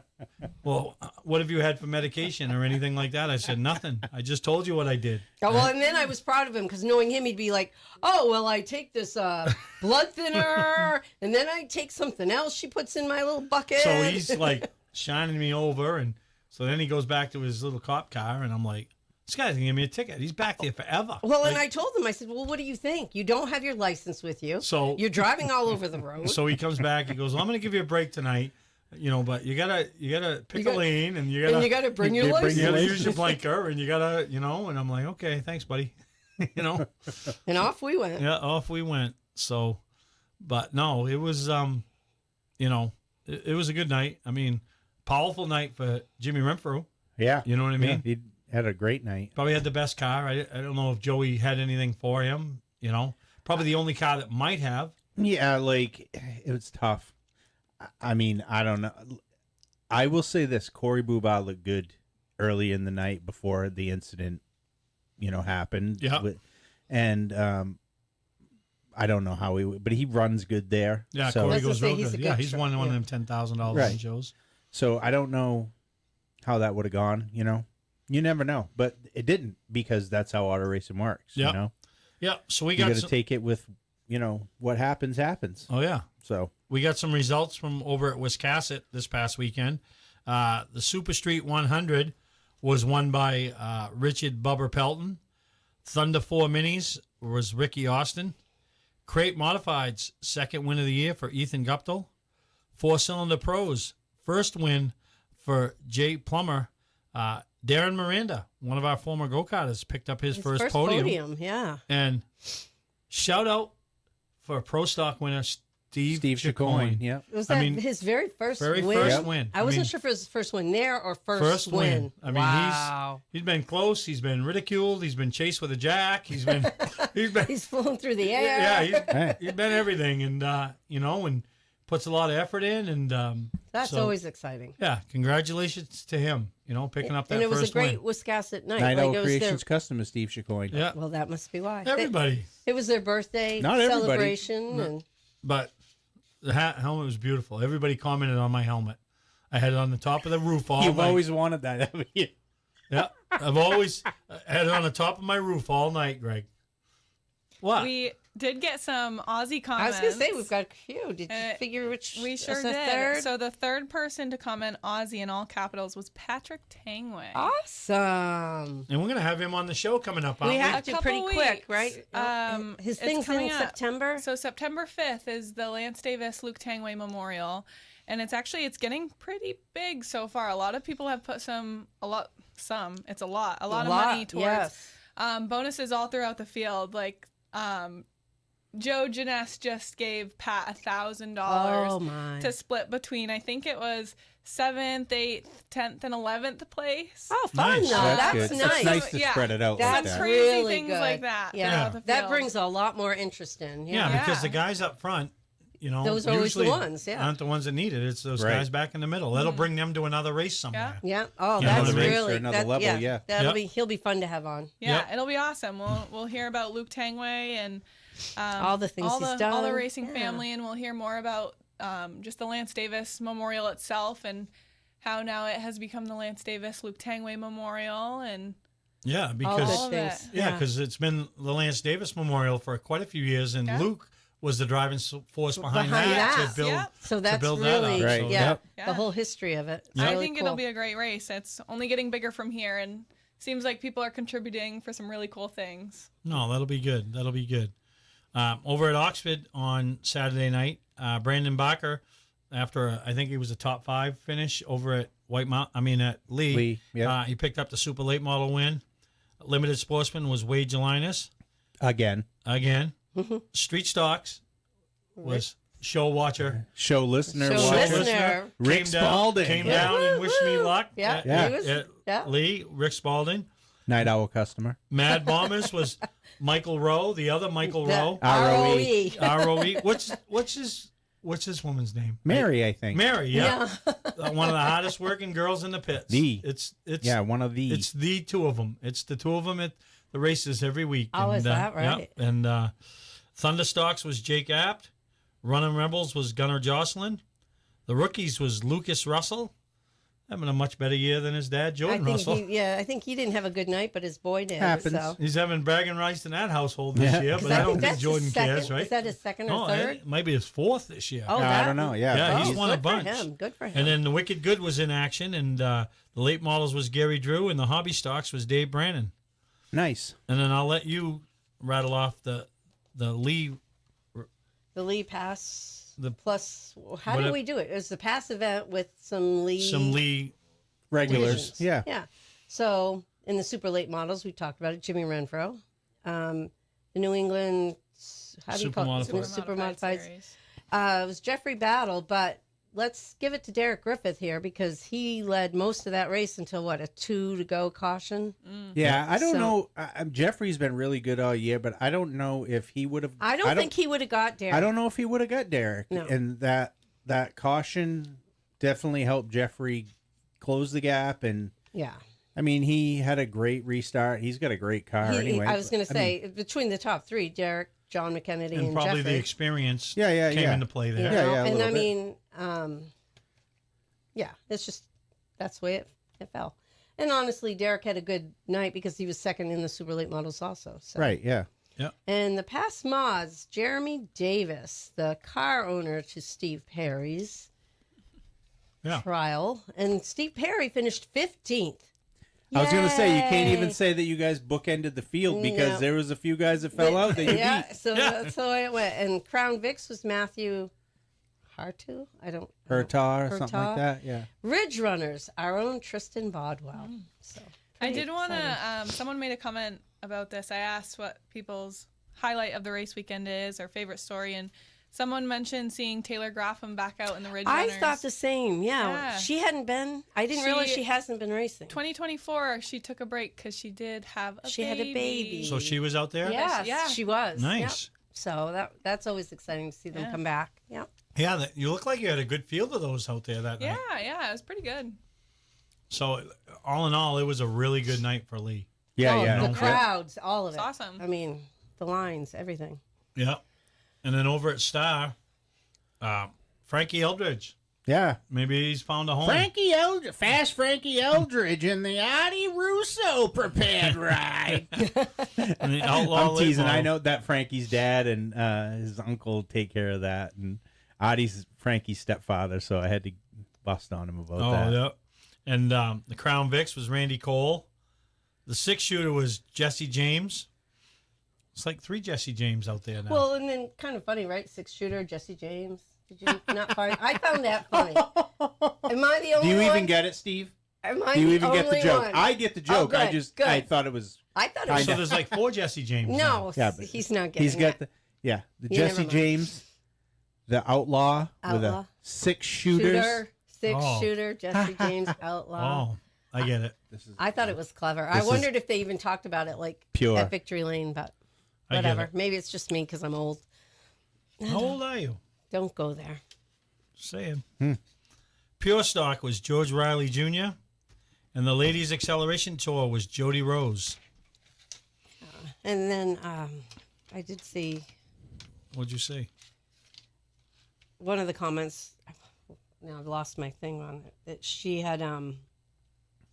Speaker 6: Well, what have you had for medication or anything like that? I said, nothing. I just told you what I did.
Speaker 9: Oh, well, and then I was proud of him because knowing him, he'd be like, oh, well, I take this blood thinner, and then I take something else she puts in my little bucket.
Speaker 6: So he's like shining me over, and so then he goes back to his little cop car, and I'm like, this guy's going to give me a ticket. He's back there forever.
Speaker 9: Well, and
Speaker 6: Like,
Speaker 9: I told him, I said, well, what do you think? You don't have your license with you.
Speaker 6: So-
Speaker 9: you're driving all over the road.
Speaker 6: So he comes back. He goes, well, I'm going to give you a break tonight, but you gotta pick a lane, and you gotta
Speaker 9: bring your license.
Speaker 6: You gotta use your blinker, and you gotta, and I'm like, okay, thanks, buddy.
Speaker 9: And off we went.
Speaker 6: Yeah, off we went. So, but no, it was, it was a good night. I mean, powerful night for Jimmy Renfrew.
Speaker 4: Yeah.
Speaker 6: You know what I mean?
Speaker 4: Yeah, he had a great night.
Speaker 6: Probably had the best car. I don't know if Joey had anything for him, Probably the only car that might have.
Speaker 4: Yeah, like, it was tough. I mean, I don't know. I will say this. Corey Buba looked good early in the night before the incident, happened.
Speaker 6: Yeah.
Speaker 4: And I don't know how but he runs good there.
Speaker 6: Yeah,
Speaker 4: so,
Speaker 6: Corey goes real
Speaker 9: he's a
Speaker 6: good.
Speaker 9: good
Speaker 6: Yeah, he's
Speaker 9: truck,
Speaker 6: won one
Speaker 9: yeah.
Speaker 6: of them $10,000
Speaker 4: Right.
Speaker 6: shows.
Speaker 4: So I don't know how that would have gone, You never know. But it didn't because that's how auto racing works,
Speaker 6: Yeah. Yeah, so we
Speaker 4: You
Speaker 6: got
Speaker 4: got to
Speaker 6: some,
Speaker 4: take it with, what happens.
Speaker 6: Oh, yeah.
Speaker 4: So
Speaker 6: We got some results from over at Wiscasset this past weekend. The Super Street 100 was won by Richard Bubber Pelton. Thunder 4 Minis was Ricky Austin. Crate Modifieds, second win of the year for Ethan Guptill. 4-Cylinder Pros, first win for Jay Plummer. Darren Miranda, one of our former go-karters, picked up his first podium.
Speaker 9: Yeah.
Speaker 6: And shout out for Pro Stock winner Steve Chacoin.
Speaker 4: Yeah.
Speaker 9: Was that his very first win?
Speaker 6: First win.
Speaker 9: I wasn't sure if it was his first win there or first win.
Speaker 6: I mean,
Speaker 9: wow.
Speaker 6: he's been close. He's been ridiculed. He's been chased with a jack. He's
Speaker 9: flown through the air.
Speaker 6: Yeah, he's been everything, and and puts a lot of effort in, and
Speaker 9: that's always exciting.
Speaker 6: Yeah, congratulations to him. Picking up that
Speaker 9: and it was
Speaker 6: first
Speaker 9: a great
Speaker 6: win.
Speaker 9: Wiscasset night.
Speaker 4: Night
Speaker 9: like
Speaker 4: Owl
Speaker 9: it was
Speaker 4: Creations Custom is Steve Chacoin.
Speaker 6: Yeah.
Speaker 9: Well, that must be why.
Speaker 6: Everybody.
Speaker 9: It was their birthday
Speaker 4: Not everybody.
Speaker 9: celebration, and
Speaker 6: But the helmet was beautiful. Everybody commented on my helmet. I had it on the top of the roof all
Speaker 4: You've
Speaker 6: night.
Speaker 4: always wanted that, haven't you?
Speaker 6: Yeah, I've always had it on the top of my roof all night, Greg. What?
Speaker 3: We did get some Aussie
Speaker 9: I
Speaker 3: comments.
Speaker 9: was going to say we've got a few. Did you figure which?
Speaker 3: We sure
Speaker 9: was the
Speaker 3: did.
Speaker 9: Third?
Speaker 3: So the third person to comment Aussie in all capitals was Patrick Tangway.
Speaker 9: Awesome.
Speaker 6: And we're going to have him on the show coming up, aren't
Speaker 9: We
Speaker 6: we?
Speaker 9: have to pretty
Speaker 3: Couple
Speaker 9: quick,
Speaker 3: weeks.
Speaker 9: right? His
Speaker 3: it's
Speaker 9: thing's
Speaker 3: coming
Speaker 9: in
Speaker 3: up.
Speaker 9: September.
Speaker 3: So September 5th is the Lance Davis Luke Tangway Memorial, and it's getting pretty big so far. A lot of people have put a lot of money towards
Speaker 9: yes.
Speaker 3: bonuses all throughout the field. Like Joe Janess just gave Pat $1,000 to split between, I think it was 7th, 8th, 10th, and 11th place.
Speaker 9: Oh, fun!
Speaker 6: Nice.
Speaker 9: though. That's
Speaker 4: good.
Speaker 9: nice.
Speaker 4: It's nice to spread it out like
Speaker 9: That's
Speaker 4: that.
Speaker 3: Crazy
Speaker 9: really
Speaker 3: things
Speaker 9: good.
Speaker 3: like that.
Speaker 9: Yeah,
Speaker 3: throughout the
Speaker 9: that
Speaker 3: field.
Speaker 9: brings a lot more interest in.
Speaker 6: Yeah, because the guys up front,
Speaker 9: those are always the
Speaker 6: usually
Speaker 9: ones. Yeah,
Speaker 6: aren't the ones that need it. It's those
Speaker 4: Right.
Speaker 6: guys back in the middle. That'll bring them to another race somewhere.
Speaker 9: yeah. Oh,
Speaker 6: You know
Speaker 9: that's
Speaker 6: what I mean?
Speaker 9: really
Speaker 4: For another level, yeah.
Speaker 9: That'll be. He'll be fun to have on.
Speaker 3: Yeah,
Speaker 6: Yep.
Speaker 3: it'll be awesome. We'll hear about Luke Tangway and
Speaker 9: all the things he's done,
Speaker 3: all the racing
Speaker 9: Yeah.
Speaker 3: family, and we'll hear more about just the Lance Davis Memorial itself and how now it has become the Lance Davis Luke Tangway Memorial and
Speaker 6: Yeah,
Speaker 9: all
Speaker 6: because
Speaker 3: all of
Speaker 9: good
Speaker 3: it.
Speaker 9: things.
Speaker 6: yeah, because it's been the Lance Davis Memorial for quite a few years, and
Speaker 3: Yeah.
Speaker 6: Luke was the driving force behind
Speaker 9: Behind
Speaker 6: that
Speaker 9: that.
Speaker 6: to build.
Speaker 3: Yep.
Speaker 9: So that's
Speaker 6: build that
Speaker 9: really
Speaker 6: up,
Speaker 4: Right.
Speaker 6: so-
Speaker 9: yeah,
Speaker 3: Yeah.
Speaker 9: the whole history of it. It's
Speaker 3: I
Speaker 9: really
Speaker 3: think
Speaker 9: cool.
Speaker 3: it'll be a great race. It's only getting bigger from here, and seems like people are contributing for some really cool things.
Speaker 6: No, that'll be good. That'll be good. Over at Oxford on Saturday night, Brandon Barker, after I think he was a top 5 finish over at at Lee,
Speaker 4: yeah.
Speaker 6: he picked up the super late model win. Limited sportsman was Wade Jelinas.
Speaker 4: Again.
Speaker 6: Street stocks was show watcher.
Speaker 4: Show listener.
Speaker 9: Show
Speaker 4: watcher.
Speaker 9: listener.
Speaker 4: Rick Spalding.
Speaker 6: Came
Speaker 9: Yeah.
Speaker 6: down and wished me luck
Speaker 9: Yeah.
Speaker 6: at,
Speaker 9: Yeah. He was-
Speaker 6: at
Speaker 9: yeah.
Speaker 6: Lee, Rick Spalding.
Speaker 4: Night Owl customer.
Speaker 6: Mad Bombers was Michael Rowe, the other Michael Rowe.
Speaker 4: R-O-E.
Speaker 6: R-O-E. What's his woman's name?
Speaker 4: Mary, I think.
Speaker 6: Mary, yeah. One of the hardest working girls in the pits. It's
Speaker 4: one of the.
Speaker 6: It's the two of them. It's the two of them at the races every week.
Speaker 9: Oh, is that right?
Speaker 6: Yep. And Thunderstocks was Jake Apt. Running Rebels was Gunnar Jocelyn. The Rookies was Lucas Russell. Having a much better year than his dad, Jordan Russell.
Speaker 9: I think he didn't have a good night, but his boy did.
Speaker 4: Happens.
Speaker 9: So.
Speaker 6: He's having bragging rights in that household this year, but I don't think Jordan cares, right?
Speaker 9: Is that his second or third?
Speaker 6: It might be his fourth this year.
Speaker 9: Oh,
Speaker 4: I don't know. Yeah,
Speaker 6: he's won a bunch.
Speaker 9: Good for him.
Speaker 6: And then the Wicked Good was in action, and the late models was Gary Drew, and the hobby stocks was Dave Brannon.
Speaker 4: Nice.
Speaker 6: And then I'll let you rattle off the Lee.
Speaker 9: The Lee Pass. Plus, how did we do it? It was the Pass event with some Lee
Speaker 4: regulars.
Speaker 9: Divisions. Yeah. So in the super late models, we talked about it. Jimmy Renfro, the New England. How do you call it? Super modified. It was Jeffrey Battle, but let's give it to Derek Griffith here because he led most of that race until a 2 to go caution.
Speaker 4: Yeah, I don't know. Jeffrey's been really good all year, but I don't know if he would have.
Speaker 9: I don't think he would have got Derek.
Speaker 4: I don't know if he would have got Derek.
Speaker 9: No.
Speaker 4: And that caution definitely helped Jeffrey close the gap. And
Speaker 9: yeah,
Speaker 4: I mean, he had a great restart. He's got a great car anyway.
Speaker 9: I was going to say between the top three, Derek, John McKennedy, and
Speaker 6: probably
Speaker 9: Jeffrey.
Speaker 6: the experience
Speaker 4: came
Speaker 6: into play there.
Speaker 9: And I mean, it's just that's the way it fell. And honestly, Derek had a good night because he was second in the super late models also. So.
Speaker 4: Right, yeah.
Speaker 9: And the past mods, Jeremy Davis, the car owner to Steve Perry's trial. And Steve Perry finished 15th.
Speaker 4: I was going to say, you can't even say that you guys bookended the field because there was a few guys that fell out that you beat.
Speaker 9: So that's the way it went. And Crown Vics was Matthew Hartu?
Speaker 4: Hertar, something like that, yeah.
Speaker 9: Ridge Runners, our own Tristan Bodwell. So
Speaker 3: I did want to, someone made a comment about this. I asked what people's highlight of the race weekend is or favorite story, and someone mentioned seeing Taylor Graffam back out in the Ridge Runners.
Speaker 9: I thought the same, yeah. She hadn't been, I didn't realize she hasn't been racing.
Speaker 3: 2024, she took a break because she did have a baby.
Speaker 9: She had a baby.
Speaker 6: So she was out there?
Speaker 9: Yes, she was.
Speaker 6: Nice.
Speaker 9: Yep. So that's always exciting to see them come back. Yep.
Speaker 6: Yeah, you look like you had a good field of those out there that night.
Speaker 3: Yeah, it was pretty good.
Speaker 6: So, all in all, it was a really good night for Lee.
Speaker 4: Yeah.
Speaker 9: The crowds, all of it.
Speaker 3: It's awesome.
Speaker 9: I mean, the lines, everything.
Speaker 6: Yeah. And then over at Star, Frankie Eldridge.
Speaker 4: Yeah.
Speaker 6: Maybe he's found a home.
Speaker 4: Fast Frankie Eldridge in the Audi Russo prepared ride.
Speaker 6: And the Outlaw
Speaker 4: I'm teasing.
Speaker 6: Label.
Speaker 4: I know that Frankie's dad and his uncle take care of that. And Audie's Frankie's stepfather, so I had to bust on him about that.
Speaker 6: Oh, yeah. And the Crown Vics was Randy Cole. The 6-shooter was Jesse James. It's like 3 Jesse James out there now.
Speaker 9: Well, and then kind of funny, right? 6-shooter, Jesse James. Did you not find? I found that funny. Am I the only one?
Speaker 4: Do you even get it, Steve?
Speaker 9: Am I
Speaker 4: Do you
Speaker 9: the
Speaker 4: even get the
Speaker 9: only
Speaker 4: joke?
Speaker 9: one?
Speaker 4: I get the joke.
Speaker 9: Oh, good, good.
Speaker 4: I thought it was.
Speaker 9: I thought it was.
Speaker 6: So there's like 4 Jesse James.
Speaker 9: No,
Speaker 4: Yeah, but
Speaker 9: he's not getting.
Speaker 4: He's got
Speaker 9: that.
Speaker 4: the
Speaker 9: You
Speaker 4: Jesse
Speaker 9: never mind.
Speaker 4: James, the outlaw with a 6-shooter.
Speaker 9: Shooter, Jesse James, outlaw.
Speaker 6: Oh, I get it.
Speaker 9: I thought it was clever. I wondered if they even talked about it like
Speaker 4: Pure.
Speaker 9: at Victory Lane, but
Speaker 6: I get
Speaker 9: whatever.
Speaker 6: it.
Speaker 9: Maybe it's just me because I'm old.
Speaker 6: How old are you?
Speaker 9: Don't go there.
Speaker 6: Saying. Pure Stock was George Riley Jr. And the Ladies Acceleration Tour was Jody Rose.
Speaker 9: And then I did see
Speaker 6: What'd you say?
Speaker 9: one of the comments. Now I've lost my thing on it. That she had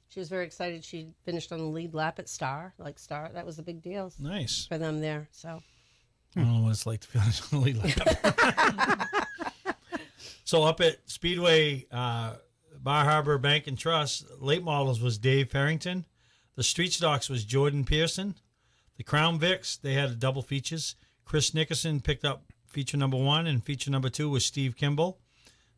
Speaker 9: she was very excited. She finished on the lead lap at Star. That was a big deal.
Speaker 6: Nice
Speaker 9: for them there. So
Speaker 6: I don't know what it's like to finish on the lead lap. So up at Speedway, Bar Harbor Bank and Trust, late models was Dave Farrington. The street stocks was Jordan Pearson. The Crown Vics, they had double features. Chris Nickerson picked up feature number 1, and feature number 2 was Steve Kimball.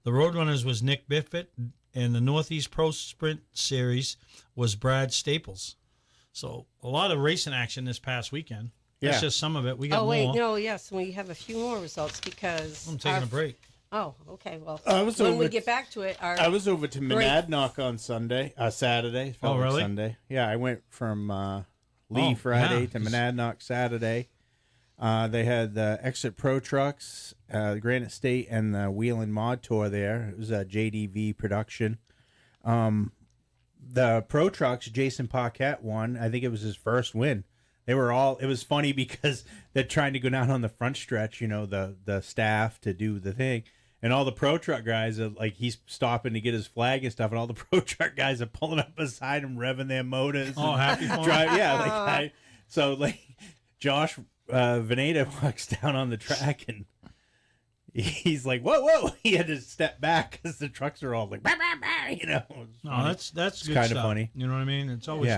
Speaker 6: The Roadrunners was Nick Biffett, and the Northeast Pro Sprint Series was Brad Staples. So a lot of racing action this past weekend. That's just some of it. We got more.
Speaker 9: no, yes, we have a few more results because
Speaker 6: I'm taking a break.
Speaker 9: Oh, okay. Well,
Speaker 4: I was
Speaker 9: when
Speaker 4: over
Speaker 9: we
Speaker 4: t-
Speaker 9: get back to it,
Speaker 4: I was over to Monadnock on Saturday.
Speaker 6: Oh, really?
Speaker 4: Sunday. Yeah, I went from Lee Friday to Monadnock Saturday. They had the Exit Pro Trucks, the Granite State, and the Wheel and Mod Tour there. It was a JDV production. The Pro Trucks, Jason Paquette won. I think it was his first win. They were all. It was funny because they're trying to go down on the front stretch. You know, the staff to do the thing, and all the Pro Truck guys are like, he's stopping to get his flag and stuff, and all the Pro Truck guys are pulling up beside him, revving their motors.
Speaker 6: Oh, happy for him.
Speaker 4: Yeah, so Josh Veneta walks down on the track and he's like, whoa. He had to step back because the trucks are all like, bah, bah, bah, you know.
Speaker 6: No, that's good
Speaker 4: kind
Speaker 6: stuff.
Speaker 4: of funny.
Speaker 6: You know what I mean? It's always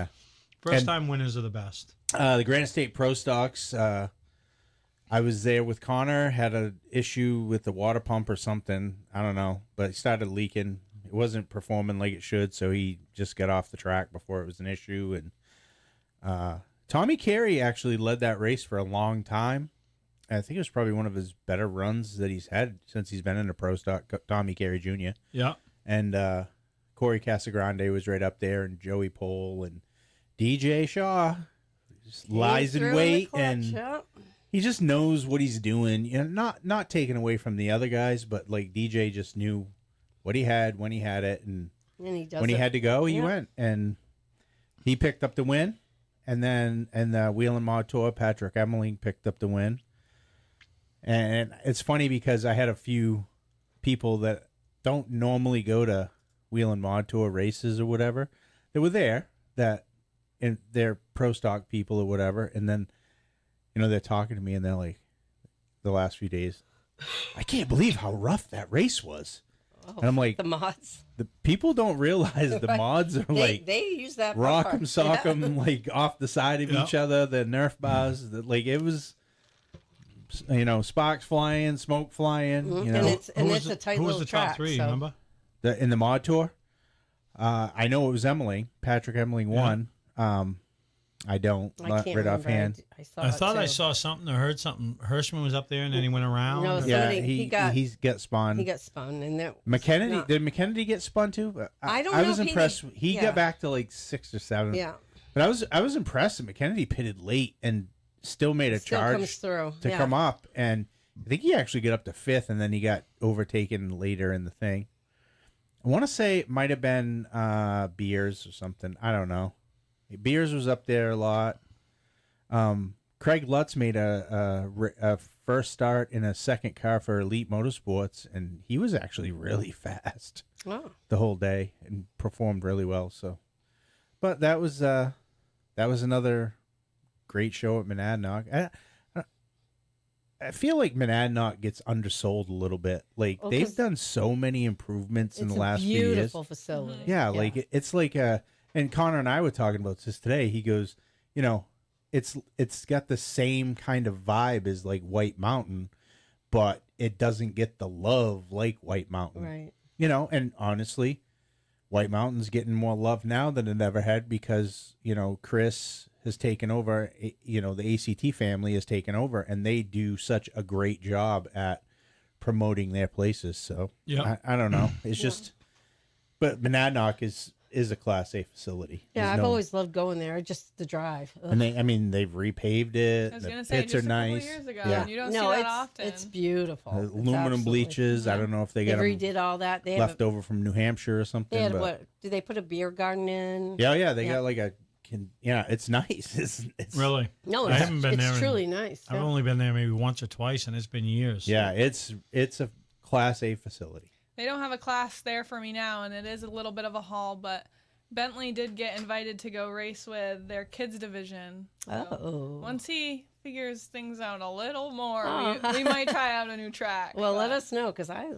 Speaker 6: first time winners are the best.
Speaker 4: The Granite State Pro Stocks, I was there with Connor, had an issue with the water pump or something. I don't know, but it started leaking. It wasn't performing like it should, so he just got off the track before it was an issue. And Tommy Carey actually led that race for a long time. I think it was probably one of his better runs that he's had since he's been in a Pro Stock, Tommy Carey Jr.
Speaker 6: Yeah.
Speaker 4: And Corey Casagrande was right up there, and Joey Pole and DJ Shaw just lies in wait, and he just knows what he's doing. You know, not taken away from the other guys, but like DJ just knew what he had when he had it, and when he had to go, he went, and he picked up the win. And then the Wheel and Mod Tour, Patrick Emmerling picked up the win. And it's funny because I had a few people that don't normally go to Wheel and Mod Tour races or whatever that were there, that and they're pro stock people or whatever, and then they're talking to me and they're like, the last few days, I can't believe how rough that race was. And I'm like,
Speaker 9: the mods.
Speaker 4: The people don't realize the mods are
Speaker 9: they use that
Speaker 4: rock 'em, sock 'em, like off the side of each other. The Nerf bars, it was, sparks flying, smoke flying.
Speaker 9: Mm-hmm. And it's a tight little track.
Speaker 6: Who was the top three? Remember?
Speaker 4: In the mod tour, I know it was Emily. Patrick Emily won. I don't.
Speaker 9: I can't
Speaker 4: right offhand.
Speaker 6: I thought I saw something or heard something. Hirschman was up there and then he went around.
Speaker 9: No,
Speaker 4: he got spun.
Speaker 9: He got spun, and that
Speaker 4: McKennedy did McKennedy get spun too?
Speaker 9: I don't know.
Speaker 4: I was impressed. He got back to like 6 or 7.
Speaker 9: Yeah,
Speaker 4: but I was impressed that McKennedy pitted late and still made a charge to come up, and I think he actually got up to 5th, and then he got overtaken later in the thing. I want to say it might have been Beers or something. I don't know. Beers was up there a lot. Craig Lutz made a first start in a second car for Elite Motorsports, and he was actually really fast the whole day and performed really well. So, but that was another great show at Monadnock. I feel like Monadnock gets undersold a little bit. Like they've done so many improvements in the last few years. It's a beautiful
Speaker 9: facility.
Speaker 4: Yeah, like it's like a. And Connor and I were talking about this today. He goes, it's got the same kind of vibe as like White Mountain, but it doesn't get the love like White Mountain.
Speaker 9: Right.
Speaker 4: And honestly, White Mountain's getting more love now than it ever had because, Chris has taken over, the ACT family has taken over, and they do such a great job at promoting their places. So I don't know. It's just, but Monadnock is a Class A facility.
Speaker 9: Yeah, I've always loved going there. Just the drive. Ugh.
Speaker 4: And they've repaved it.
Speaker 3: I was going to
Speaker 4: The
Speaker 3: say,
Speaker 4: pits
Speaker 3: just
Speaker 4: are nice.
Speaker 3: A couple years ago, and you don't see that often.
Speaker 9: It's beautiful.
Speaker 4: Aluminum bleachers. I don't know if they got
Speaker 9: redid all that. They
Speaker 4: left over from New Hampshire or something.
Speaker 9: They had what? Did they put a beer garden in?
Speaker 4: Yeah. They got like a. It's nice. It's
Speaker 6: really.
Speaker 9: No,
Speaker 6: I haven't been there.
Speaker 9: It's truly nice.
Speaker 6: I've only been there maybe once or twice, and it's been years.
Speaker 4: Yeah, it's a Class A facility.
Speaker 3: They don't have a class there for me now, and it is a little bit of a haul, but Bentley did get invited to go race with their kids division. So once he figures things out a little more, we might try out a new track.
Speaker 9: Well, let us know, because I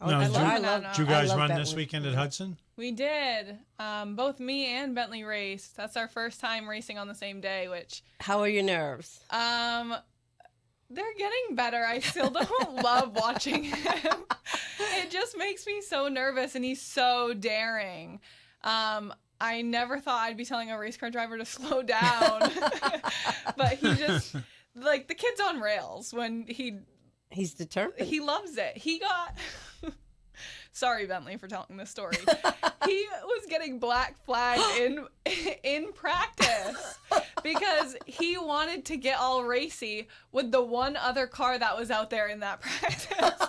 Speaker 9: love.
Speaker 6: Did you guys run this weekend at Hudson?
Speaker 3: We did. Both me and Bentley raced. That's our first time racing on the same day. Which?
Speaker 9: How are your nerves?
Speaker 3: They're getting better. I still don't love watching him. It just makes me so nervous, and he's so daring. I never thought I'd be telling a race car driver to slow down, but he just, like, the kid's on rails when he
Speaker 9: He's determined.
Speaker 3: He loves it. He got. Sorry, Bentley, for telling this story. He was getting black flagged in practice because he wanted to get all racy with the one other car that was out there in that practice.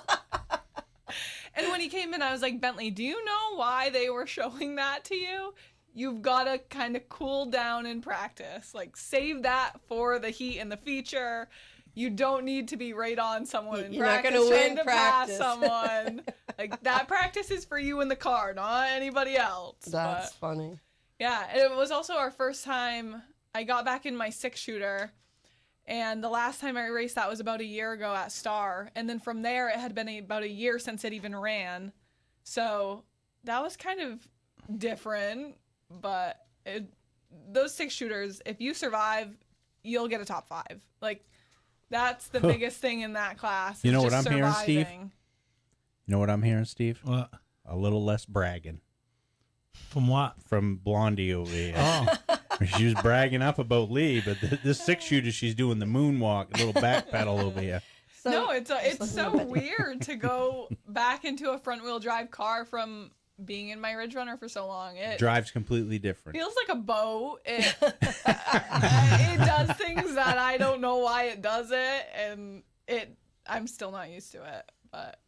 Speaker 3: And when he came in, I was like, Bentley, do you know why they were showing that to you? You've got to kind of cool down in practice. Like, save that for the heat and the feature. You don't need to be right on someone in
Speaker 9: You're
Speaker 3: practice
Speaker 9: not gonna
Speaker 3: trying
Speaker 9: win
Speaker 3: to
Speaker 9: practice.
Speaker 3: pass someone. Like, that practice is for you in the car, not anybody else.
Speaker 9: That's funny.
Speaker 3: Yeah, and it was also our first time I got back in my 6-shooter. And the last time I raced that was about a year ago at Star. And then from there, it had been about a year since it even ran. So that was kind of different. But those 6-shooters, if you survive, you'll get a top 5. Like, that's the biggest thing in that class.
Speaker 4: You know
Speaker 3: is
Speaker 4: what
Speaker 3: just
Speaker 4: I'm hearing, Steve?
Speaker 3: surviving.
Speaker 4: You know what I'm hearing, Steve?
Speaker 6: What?
Speaker 4: A little less bragging.
Speaker 6: From what?
Speaker 4: From Blondie over here.
Speaker 6: Oh.
Speaker 4: She was bragging up about Lee, but this 6-shooter, she's doing the moonwalk, a little back pedal over here.
Speaker 9: So,
Speaker 3: No, it's so weird to go back into a front-wheel drive car from being in my Ridge Runner for so long. It
Speaker 4: Drives completely different.
Speaker 3: feels like a boat. It does things that I don't know why it does it, and I'm still not used to it, but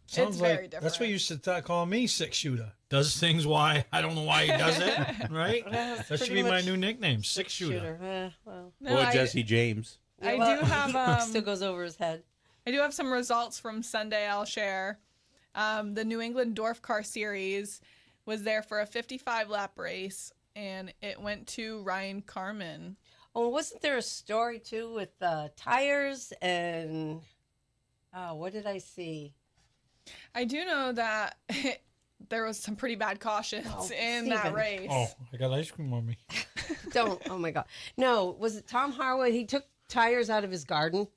Speaker 6: Sounds
Speaker 3: it's
Speaker 6: like
Speaker 3: very different.
Speaker 6: that's what you used to call me, 6-shooter. Does things why I don't know why he does it, right? That should
Speaker 9: pretty
Speaker 6: be my
Speaker 9: much
Speaker 6: new nickname, 6-shooter.
Speaker 9: Well,
Speaker 3: No,
Speaker 4: Or Jesse James.
Speaker 3: I do have
Speaker 9: still goes over his head.
Speaker 3: I do have some results from Sunday I'll share. The New England Dwarf Car Series was there for a 55-lap race, and it went to Ryan Carmen.
Speaker 9: Oh, wasn't there a story too with tires and what did I see?
Speaker 3: I do know that there was some pretty bad cautions in that
Speaker 9: Steven.
Speaker 3: race.
Speaker 6: Oh, I got ice cream on me.
Speaker 9: Don't. Oh my God. No, was it Tom Harwood? He took tires out of his garden.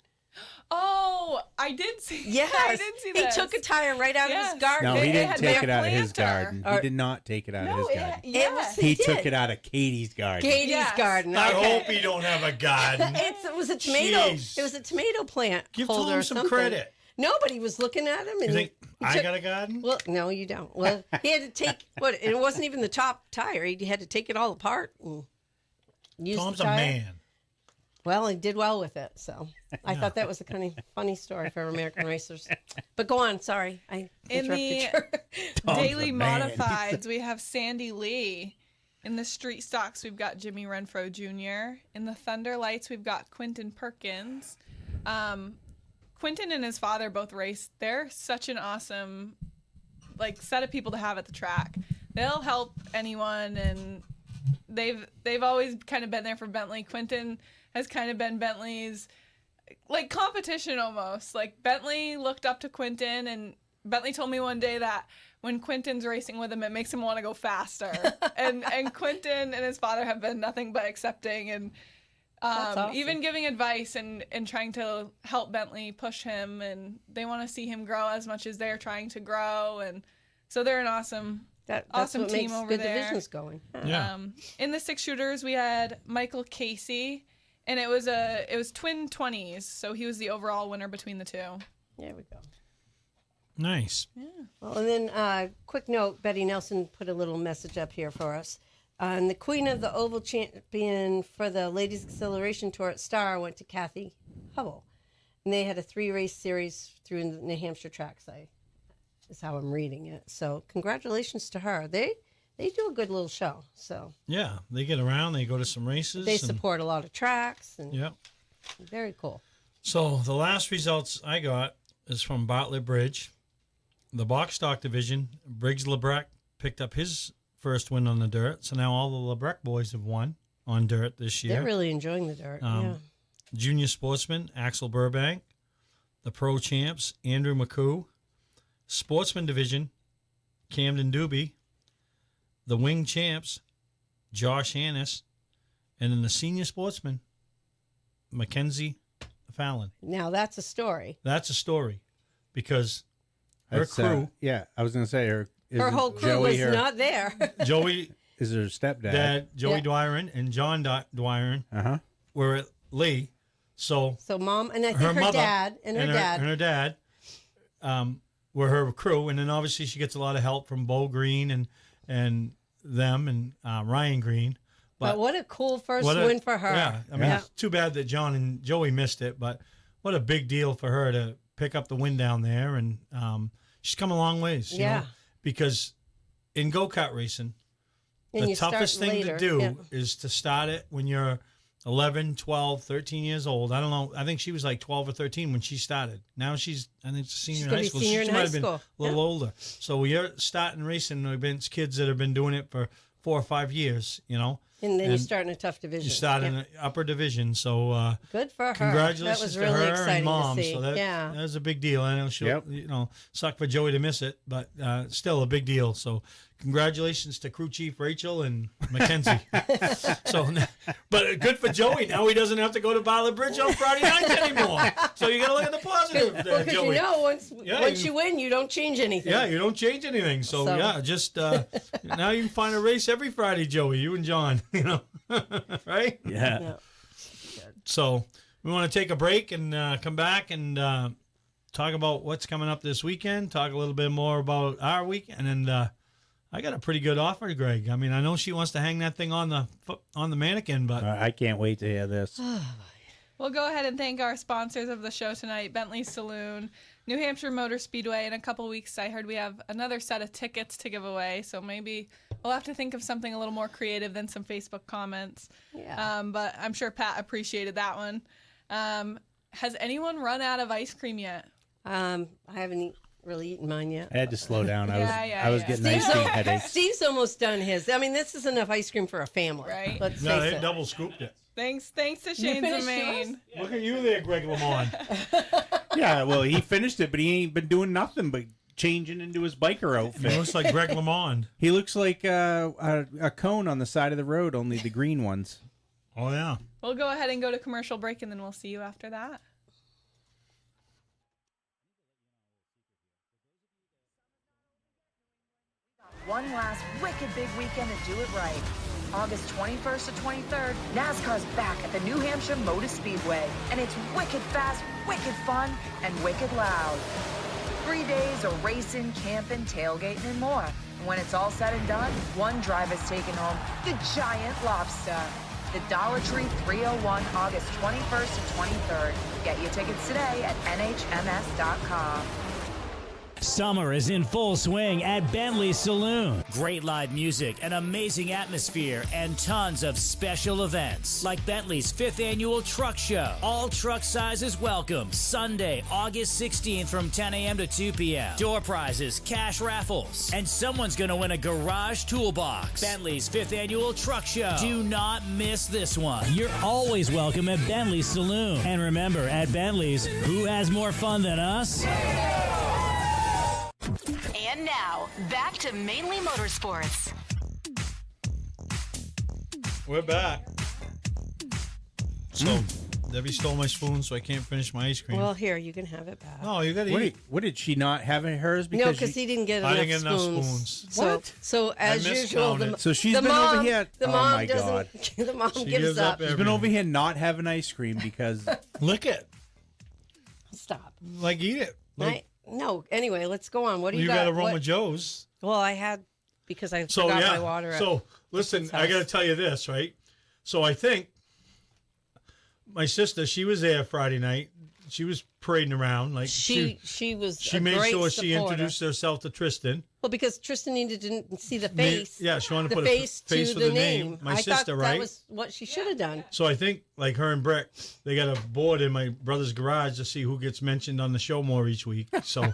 Speaker 3: Oh, I did see.
Speaker 9: Yes,
Speaker 3: I did see
Speaker 9: he
Speaker 3: that.
Speaker 9: took a tire right out of his garden.
Speaker 4: No, he didn't
Speaker 3: had
Speaker 4: take
Speaker 3: been
Speaker 4: it
Speaker 3: a
Speaker 4: out of his
Speaker 3: planter.
Speaker 4: garden.
Speaker 9: Or-
Speaker 4: He did not take it out of his garden.
Speaker 3: Yes.
Speaker 4: He took it out of Katie's garden.
Speaker 9: Katie's
Speaker 3: Yes.
Speaker 9: garden.
Speaker 6: I
Speaker 9: okay.
Speaker 6: hope he don't have a garden.
Speaker 9: It was a tomato.
Speaker 6: Jeez.
Speaker 9: It was a tomato plant
Speaker 6: Give
Speaker 9: holder
Speaker 6: Tom
Speaker 9: or
Speaker 6: some
Speaker 9: something.
Speaker 6: credit.
Speaker 9: Nobody was looking at him. And
Speaker 6: You think
Speaker 9: he
Speaker 6: I
Speaker 9: took-
Speaker 6: got a garden?
Speaker 9: Well, no, you don't. Well, he had to take what? It wasn't even the top tire. He had to take it all apart and use
Speaker 6: Tom's
Speaker 9: the
Speaker 6: a
Speaker 9: tire.
Speaker 6: man.
Speaker 9: Well, he did well with it, so I thought that was a kind of funny story for American racers. But go on, sorry, I
Speaker 3: In
Speaker 9: interrupted
Speaker 3: the
Speaker 9: you.
Speaker 3: Daily Modifieds, we have Sandy Lee. In the Street Stocks, we've got Jimmy Renfro Jr. In the Thunder Lights, we've got Quentin Perkins. Quentin and his father both race. They're such an awesome set of people to have at the track. They'll help anyone, and they've always kind of been there for Bentley. Quentin has kind of been Bentley's competition almost. Like, Bentley looked up to Quentin, and Bentley told me one day that when Quentin's racing with him, it makes him want to go faster. and Quentin and his father have been nothing but accepting and
Speaker 9: awesome.
Speaker 3: even giving advice and trying to help Bentley push him, and they want to see him grow as much as they're trying to grow, and so they're an awesome
Speaker 9: That's
Speaker 3: awesome
Speaker 9: what
Speaker 3: team
Speaker 9: makes
Speaker 3: over
Speaker 9: good
Speaker 3: there.
Speaker 9: divisions going.
Speaker 6: Yeah.
Speaker 3: In the 6-shooters, we had Michael Casey, and it was twin 20s, so he was the overall winner between the two.
Speaker 9: There we go.
Speaker 6: Nice.
Speaker 9: Well, and then quick note: Betty Nelson put a little message up here for us. And the Queen of the Oval champion for the Ladies Acceleration Tour at Star went to Kathy Hubble, and they had a 3-race series through the New Hampshire tracks. Is how I'm reading it. So congratulations to her. They do a good little show. So
Speaker 6: Yeah, they get around. They go to some races.
Speaker 9: they
Speaker 6: and-
Speaker 9: support a lot of tracks, and
Speaker 6: Yep.
Speaker 9: very cool.
Speaker 6: So the last results I got is from Bartlett Bridge. The box stock division, Briggs Lebrecht picked up his first win on the dirt. So now all the Lebrecht boys have won on dirt this year.
Speaker 9: They're really enjoying the dirt. Yeah.
Speaker 6: Junior sportsman, Axel Burbank. The pro champs, Andrew McCoo. Sportsman division, Camden Doobie. The wing champs, Josh Hannes. And then the senior sportsman, Mackenzie Fallon.
Speaker 9: Now that's a story.
Speaker 6: That's a story because her
Speaker 4: That's,
Speaker 6: crew,
Speaker 4: I was going to say her
Speaker 9: Her whole crew
Speaker 4: Joey
Speaker 9: was
Speaker 4: her,
Speaker 9: not there.
Speaker 6: Joey,
Speaker 4: is her stepdad.
Speaker 6: Dad, Joey
Speaker 9: Yeah.
Speaker 6: Dwyron, and John Dwyron
Speaker 4: Uh-huh.
Speaker 6: were at Lee So
Speaker 9: mom and I think her
Speaker 6: mother
Speaker 9: dad and her dad
Speaker 6: were her crew, and then obviously she gets a lot of help from Bo Green and them and Ryan Green.
Speaker 9: But what a cool first win for her.
Speaker 6: Yeah, I mean, it's too bad that John and Joey missed it, but what a big deal for her to pick up the win down there, and she's come a long ways. You know, because in go-kart racing, the toughest thing to do is to start it when you're 11, 12, 13 years old. I don't know. I think she was like 12 or 13 when she started. Now I think she's a senior in high school. She might have been a little older. So you're starting racing against kids that have been doing it for 4 or 5 years, you know.
Speaker 9: And then you start in a tough division.
Speaker 6: You start in the upper division. So
Speaker 9: good for her.
Speaker 6: Congratulations
Speaker 9: that was
Speaker 6: to
Speaker 9: really
Speaker 6: her
Speaker 9: exciting
Speaker 6: and Mom.
Speaker 9: to see.
Speaker 6: So that was a big deal. I know she'll, suck for Joey to miss it, but still a big deal. So congratulations to crew chief Rachel and Mackenzie. But good for Joey. Now he doesn't have to go to Bartlett Bridge on Friday nights anymore. So you got to look at the positive there,
Speaker 9: because
Speaker 6: Joey.
Speaker 9: you know, once you win, you don't change anything.
Speaker 6: Yeah, you don't change anything. So just now you can find a race every Friday, Joey. You and John. You know, right?
Speaker 4: Yeah.
Speaker 9: No.
Speaker 6: So we want to take a break and come back and talk about what's coming up this weekend. Talk a little bit more about our weekend, and I got a pretty good offer, Greg. I mean, I know she wants to hang that thing on the mannequin, but
Speaker 4: I can't wait to hear this.
Speaker 3: We'll go ahead and thank our sponsors of the show tonight, Bentley Saloon, New Hampshire Motor Speedway. In a couple weeks, I heard we have another set of tickets to give away, so maybe we'll have to think of something a little more creative than some Facebook comments.
Speaker 9: Yeah.
Speaker 3: But I'm sure Pat appreciated that one. Has anyone run out of ice cream yet?
Speaker 9: I haven't really eaten mine yet.
Speaker 4: I had to slow down. I was getting ice cream headaches.
Speaker 9: Steve's almost done his. I mean, this is enough ice cream for a family.
Speaker 3: Right.
Speaker 9: Let's
Speaker 6: no,
Speaker 9: face
Speaker 6: they
Speaker 9: it.
Speaker 6: double scooped it.
Speaker 3: Thanks to Shains of Maine.
Speaker 6: Look at you there, Greg LeMond.
Speaker 4: Yeah, well, he finished it, but he ain't been doing nothing but changing into his biker outfit.
Speaker 6: He looks like Greg LeMond.
Speaker 4: He looks like a cone on the side of the road, only the green ones.
Speaker 6: Oh, yeah.
Speaker 3: We'll go ahead and go to commercial break, and then we'll see you after that.
Speaker 11: One last wicked big weekend to do it right. August 21st to 23rd, NASCAR's back at the New Hampshire Motor Speedway. And it's wicked fast, wicked fun, and wicked loud. 3 days of racing, camping, tailgating, and more. And when it's all said and done, one driver's taking home the giant lobster. The Dollar Tree 301, August 21st to 23rd. Get your tickets today at nhms.com.
Speaker 12: Summer is in full swing at Bentley Saloon. Great live music, an amazing atmosphere, and tons of special events. Like Bentley's 5th Annual Truck Show. All truck sizes welcome. Sunday, August 16th from 10 a.m. to 2 p.m. Door prizes, cash raffles, and someone's going to win a garage toolbox. Bentley's 5th Annual Truck Show. Do not miss this one. You're always welcome at Bentley Saloon. And remember, at Bentley's, who has more fun than us?
Speaker 2: And now, back to Mainely Motorsports.
Speaker 6: We're back. So, Debbie stole my spoon, so I can't finish my ice cream.
Speaker 9: Well, here, you can have it back.
Speaker 6: Oh, you got to eat.
Speaker 4: What did she not have in hers?
Speaker 9: No, because he didn't get enough
Speaker 6: I didn't get enough
Speaker 9: spoons.
Speaker 6: spoons.
Speaker 9: So as usual,
Speaker 4: So she's been over here.
Speaker 9: The
Speaker 4: Oh
Speaker 9: mom
Speaker 4: my God.
Speaker 9: doesn't. The mom
Speaker 6: She
Speaker 9: gives
Speaker 6: gives
Speaker 9: up.
Speaker 6: up
Speaker 4: She's been over here not having ice cream because
Speaker 6: Lick it.
Speaker 9: Stop.
Speaker 6: Like, eat it. Like,
Speaker 9: No. Anyway, let's go on. What do you
Speaker 6: you
Speaker 9: got?
Speaker 6: got Aroma Joe's.
Speaker 9: Well, I had because I
Speaker 6: So,
Speaker 9: forgot
Speaker 6: yeah.
Speaker 9: my water. at
Speaker 6: So, listen,
Speaker 9: his
Speaker 6: I got to
Speaker 9: house.
Speaker 6: tell you this, right? So, I think my sister, she was there Friday night. She was parading around. Like
Speaker 9: She was.
Speaker 6: She
Speaker 9: a
Speaker 6: made
Speaker 9: great
Speaker 6: sure she
Speaker 9: supporter.
Speaker 6: introduced herself to Tristan.
Speaker 9: Well, because Tristan needed to see the face.
Speaker 6: Yeah, she wanted to
Speaker 9: the
Speaker 6: put a
Speaker 9: face
Speaker 6: face
Speaker 9: to
Speaker 6: with
Speaker 9: the
Speaker 6: the name. My
Speaker 9: I
Speaker 6: sister,
Speaker 9: thought
Speaker 6: right?
Speaker 9: That was what she should have done.
Speaker 6: So I think, like her and Brick, they got a board in my brother's garage to see who gets mentioned on the show more each week. So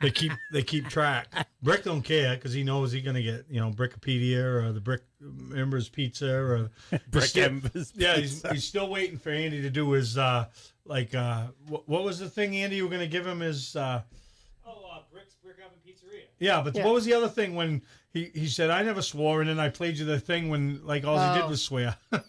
Speaker 6: they keep track. Brick don't care because he knows he's gonna get Brickopedia or the Brick Embers Pizza or
Speaker 4: Brick Embers.
Speaker 6: Yeah, he's still waiting for Andy to do his what was the thing, Andy? You were gonna give him his.
Speaker 10: Brick Oven Pizzeria.
Speaker 6: Yeah, but what was the other thing when he said, I never swore, and then I played you the thing when, like, all he did was swear.
Speaker 10: He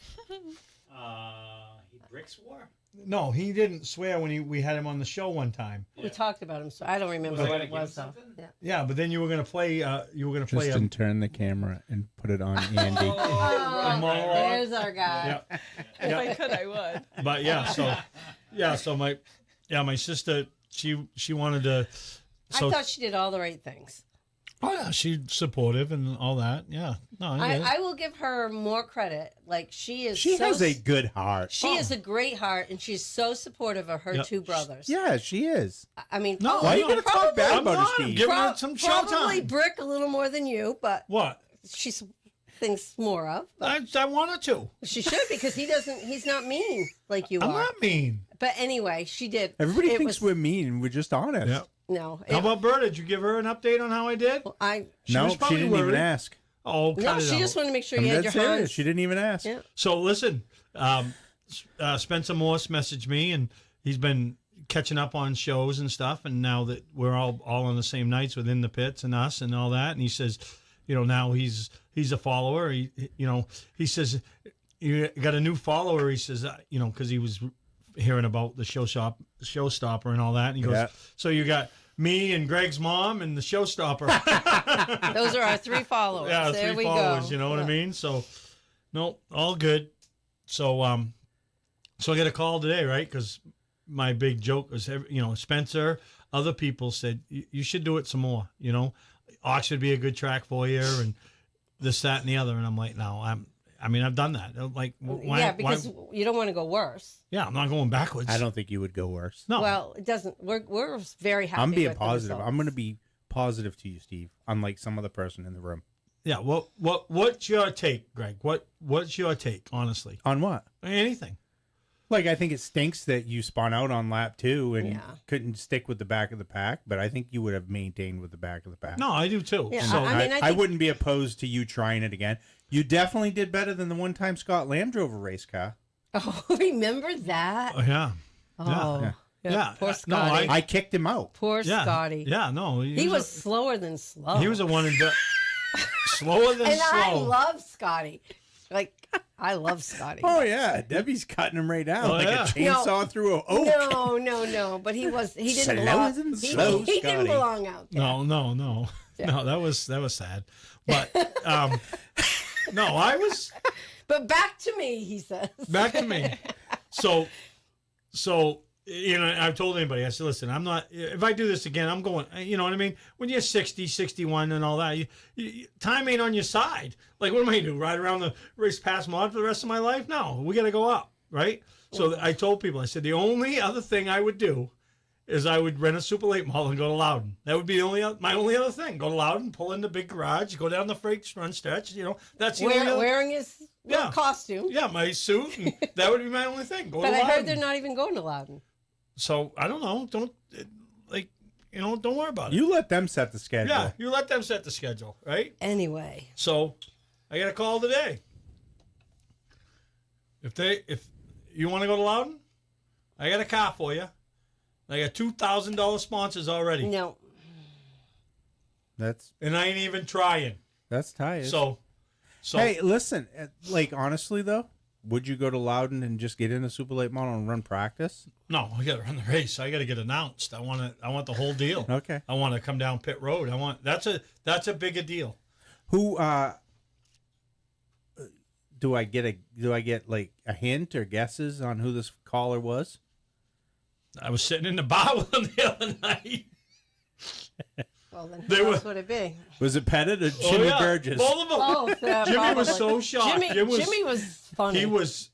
Speaker 10: brick swore?
Speaker 6: No, he didn't swear when we had him on the show one time.
Speaker 9: We talked about him, so I don't remember what it was. Though. Yeah.
Speaker 6: Yeah, but then you were gonna play.
Speaker 4: Justin, turn the camera and put it on Andy.
Speaker 9: There's our guy.
Speaker 6: Yeah.
Speaker 3: If I could, I would.
Speaker 6: But so my sister, she wanted to. So,
Speaker 9: I thought she did all the right things.
Speaker 6: Oh yeah, she's supportive and all that. Yeah, no,
Speaker 9: I will give her more credit. Like she
Speaker 4: has a good heart.
Speaker 9: She has a great heart, and she's so supportive of her two brothers.
Speaker 4: Yeah, she is.
Speaker 9: I mean,
Speaker 4: why are you going to talk bad about her, Steve?
Speaker 6: Giving her some showtime.
Speaker 9: Probably Brick a little more than you, but
Speaker 6: what
Speaker 9: she thinks more of.
Speaker 6: I want her to.
Speaker 9: She should because he's not mean like you are.
Speaker 6: I'm not mean.
Speaker 9: But anyway, she did.
Speaker 4: Everybody thinks we're mean. We're just honest.
Speaker 6: Yeah.
Speaker 9: No.
Speaker 6: How about Berta? Did you give her an update on how I did?
Speaker 9: Well,
Speaker 4: she didn't even ask.
Speaker 6: Oh,
Speaker 9: no, she just wanted to make sure you had your hands.
Speaker 4: She didn't even ask.
Speaker 9: Yeah.
Speaker 6: So listen, Spencer Morse messaged me, and he's been catching up on shows and stuff. And now that we're all on the same nights within the pits and us and all that, and he says, now he's a follower. He says you got a new follower. He says, because he was hearing about the showstopper and all that, and he goes, so you got me and Greg's mom and the showstopper.
Speaker 9: Those are our 3 followers.
Speaker 6: Yeah,
Speaker 9: there
Speaker 6: 3
Speaker 9: we
Speaker 6: followers.
Speaker 9: go.
Speaker 6: You know what I mean? So, no, all good. So, so I got a call today, right? Because my big joke was, Spencer, other people said you should do it some more. Ox would be a good track for you, and this, that, and the other. And I'm like, no, I've done that. Like, why,
Speaker 9: because you don't want to go worse.
Speaker 6: Yeah, I'm not going backwards.
Speaker 4: I don't think you would go worse.
Speaker 6: No.
Speaker 9: Well, it doesn't. We're very happy.
Speaker 4: I'm being
Speaker 9: with
Speaker 4: positive. I'm going to be positive to you, Steve, unlike some other person in the room.
Speaker 6: Yeah. What's your take, Greg? What's your take, honestly?
Speaker 4: On what?
Speaker 6: Anything.
Speaker 4: Like, I think it stinks that you spun out on lap 2 and couldn't stick with the back of the pack, but I think you would have maintained with the back of the pack.
Speaker 6: No, I do too.
Speaker 9: Yeah,
Speaker 6: so
Speaker 4: I wouldn't be opposed to you trying it again. You definitely did better than the one time Scott Lamb drove a race car.
Speaker 9: Oh, remember that?
Speaker 6: Oh, yeah.
Speaker 9: Oh,
Speaker 6: yeah.
Speaker 9: Poor Scotty.
Speaker 4: I kicked him out.
Speaker 9: Poor Scotty.
Speaker 6: Yeah, no.
Speaker 9: He was slower than slow.
Speaker 6: He was a one and done. Slower than
Speaker 9: and
Speaker 6: slow.
Speaker 9: I love Scotty. Like, I love Scotty.
Speaker 4: Oh, yeah. Debbie's cutting him right down a chainsaw through an oak.
Speaker 9: No. But he didn't
Speaker 4: belong.
Speaker 9: He didn't belong out there.
Speaker 6: No. Yeah. No, that was sad. But no, I was.
Speaker 9: But back to me, he says.
Speaker 6: Back to me. So I've told anybody, I said, listen, I'm not, if I do this again, I'm going, you know what I mean? When you're 60, 61 and all that, time ain't on your side. Like, what am I going to do? Ride around the race pass mod for the rest of my life? No, we got to go up, right? So I told people, I said, the only other thing I would do is I would rent a Super Late model and go to Loudon. That would be my only other thing. Go to Loudon, pull in the big garage, go down the freight run stretch, that's the only other...
Speaker 9: Wearing his costume.
Speaker 6: Yeah, my suit. And that would be my only thing. Go
Speaker 9: but
Speaker 6: to
Speaker 9: I
Speaker 6: Loudon.
Speaker 9: heard they're not even going to Loudon.
Speaker 6: So I don't know. Don't worry about it.
Speaker 4: You let them set the schedule.
Speaker 6: Yeah, you let them set the schedule, right?
Speaker 9: Anyway.
Speaker 6: So I got a call today. If you want to go to Loudon, I got a car for you. I got $2,000 sponsors already.
Speaker 9: No.
Speaker 6: And I ain't even trying.
Speaker 4: That's tight.
Speaker 6: So
Speaker 4: hey, listen. Like, honestly though, would you go to Loudon and just get in a Super Late model and run practice?
Speaker 6: No, I got to run the race. I got to get announced. I want the whole deal.
Speaker 4: Okay.
Speaker 6: I want to come down pit road. That's a bigger deal.
Speaker 4: Who do I get like a hint or guesses on who this caller was?
Speaker 6: I was sitting in the bar with them the other night.
Speaker 9: Well, then who else would it be?
Speaker 4: Was it Pettit or Jimmy Burgess?
Speaker 6: Both of them.
Speaker 9: Both.
Speaker 6: Jimmy was so shocked.
Speaker 9: Jimmy was funny.
Speaker 6: He was,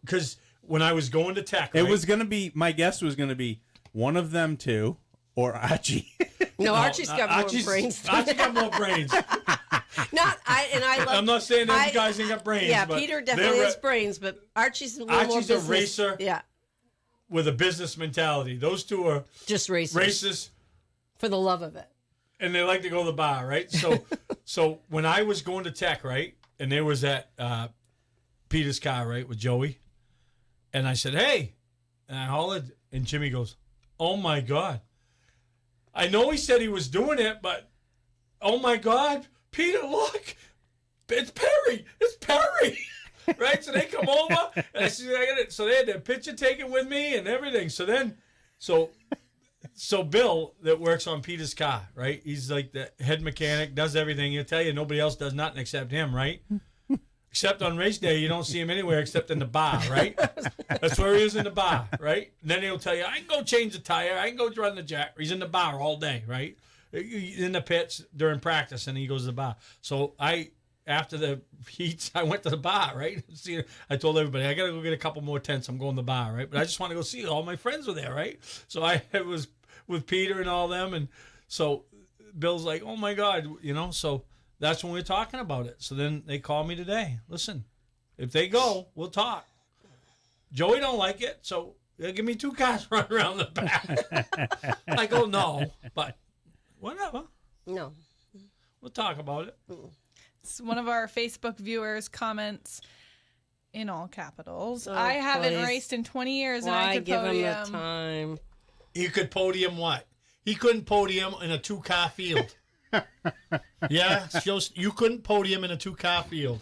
Speaker 6: because when I was going to tech, right?
Speaker 4: It was going to be, my guess was going to be one of them two or Archie.
Speaker 9: No, Archie's got more brains.
Speaker 6: Archie got more brains.
Speaker 9: I'm
Speaker 6: not saying that you guys ain't got brains.
Speaker 9: Yeah,
Speaker 6: but
Speaker 9: Peter definitely has brains, but Archie's a little more business.
Speaker 6: a racer.
Speaker 9: Yeah.
Speaker 6: With a business mentality. Those two are
Speaker 9: just racers.
Speaker 6: For
Speaker 9: the love of it.
Speaker 6: And they like to go to the bar, right? So when I was going to tech, right, and there was that Peter's car, right, with Joey, and I said, hey, and I hollered, and Jimmy goes, oh my God. I know he said he was doing it, but oh my God, Peter, look, it's Perry. right? So they come over, and I said, I got it. So they had their picture taken with me and everything. So then, so Bill that works on Peter's car, right? He's like the head mechanic, does everything. He'll tell you nobody else does nothing except him, right? Except on race day, you don't see him anywhere except in the bar, right? That's where he is, in the bar, right? And then he'll tell you, I can go change the tire, I can go run the jack. He's in the bar all day, right? In the pits during practice, and he goes to the bar. So after the heats, I went to the bar, right? See, I told everybody, I got to go get a couple more tents. I'm going to the bar, right? But I just want to go see all my friends were there, right? So I was with Peter and all them. And so Bill's like, oh, my God, so that's when we were talking about it. So then they called me today. Listen, if they go, we'll talk. Joey don't like it, so they'll give me 2 cars running around the back. I go, no, but whatever.
Speaker 9: No.
Speaker 6: We'll talk about it.
Speaker 3: One of our Facebook viewers comments in all capitals.
Speaker 9: Oh,
Speaker 3: I haven't
Speaker 9: please.
Speaker 3: raced in 20 years and
Speaker 9: Why
Speaker 3: I could
Speaker 9: give
Speaker 3: podium.
Speaker 9: him the time?
Speaker 6: He could podium what? He couldn't podium in a 2-car field. Yeah, you couldn't podium in a 2-car field.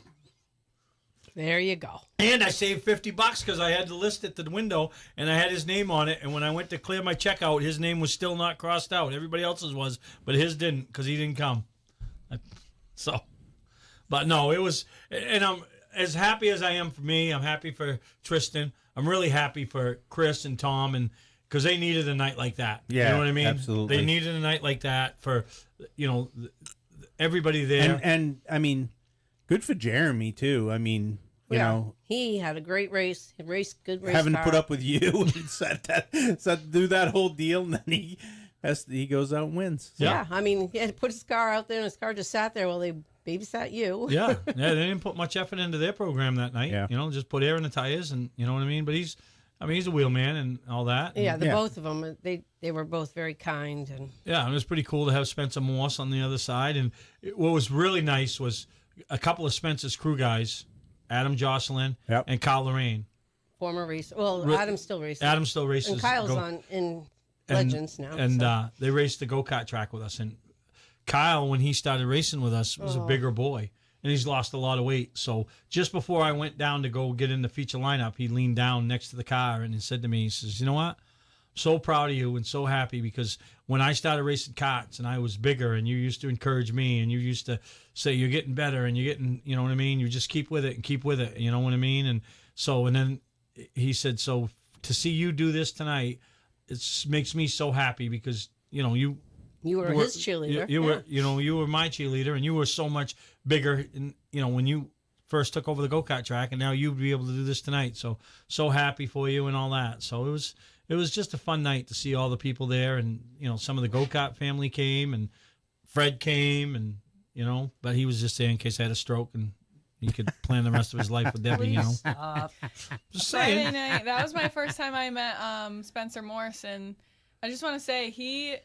Speaker 9: There you go.
Speaker 6: And I saved $50 because I had the list at the window and I had his name on it. And when I went to clear my checkout, his name was still not crossed out. Everybody else's was, but his didn't because he didn't come. But no, it was, and I'm as happy as I am for me. I'm happy for Tristan. I'm really happy for Chris and Tom, and because they needed a night like that.
Speaker 4: Yeah,
Speaker 6: you know what I mean?
Speaker 4: absolutely.
Speaker 6: They needed a night like that for, everybody there.
Speaker 4: And I mean, good for Jeremy too. I mean, you know,
Speaker 9: he had a great race. He raced good race.
Speaker 4: having
Speaker 9: car.
Speaker 4: to put up with you and do that whole deal, and then he goes out and wins. So.
Speaker 9: Yeah, I mean, he had to put his car out there, and his car just sat there while they babysat you.
Speaker 6: Yeah, they didn't put much effort into their program that night.
Speaker 4: Yeah.
Speaker 6: Just put air in the tires, and you know what I mean. But he's a wheelman and all that.
Speaker 9: Yeah,
Speaker 6: And,
Speaker 9: both of them, they were both very kind. And
Speaker 6: yeah, it was pretty cool to have Spencer Morse on the other side. And what was really nice was a couple of Spencer's crew guys, Adam Jocelyn and Kyle Lorraine.
Speaker 9: former racer. Well, Adam's still racing.
Speaker 6: Adam still races.
Speaker 9: And Kyle's in Legends now.
Speaker 6: And
Speaker 9: so.
Speaker 6: they raced the go-kart track with us. And Kyle, when he started racing with us, was a bigger boy. And he's lost a lot of weight. So just before I went down to go get in the feature lineup, he leaned down next to the car and he said to me, he says, you know what? I'm so proud of you and so happy because when I started racing karts and I was bigger and you used to encourage me and you used to say you're getting better and you're getting, you know what I mean? You just keep with it and keep with it. You know what I mean? And so, and then he said, so to see you do this tonight, it makes me so happy because, you know, you
Speaker 9: were his cheerleader.
Speaker 6: You were, you know, you were my cheerleader, and you were so much bigger. In, you know, when you first took over the go-kart track, and now you'd be able to do this tonight. So happy for you and all that. So it was just a fun night to see all the people there, and you know, some of the go-kart family came, and Fred came, and you know, but he was just there in case I had a stroke, and he could plan the rest of his life with Debbie. You know, just saying.
Speaker 3: Friday night, that was my first time I met Spencer Morse, and I just want to say he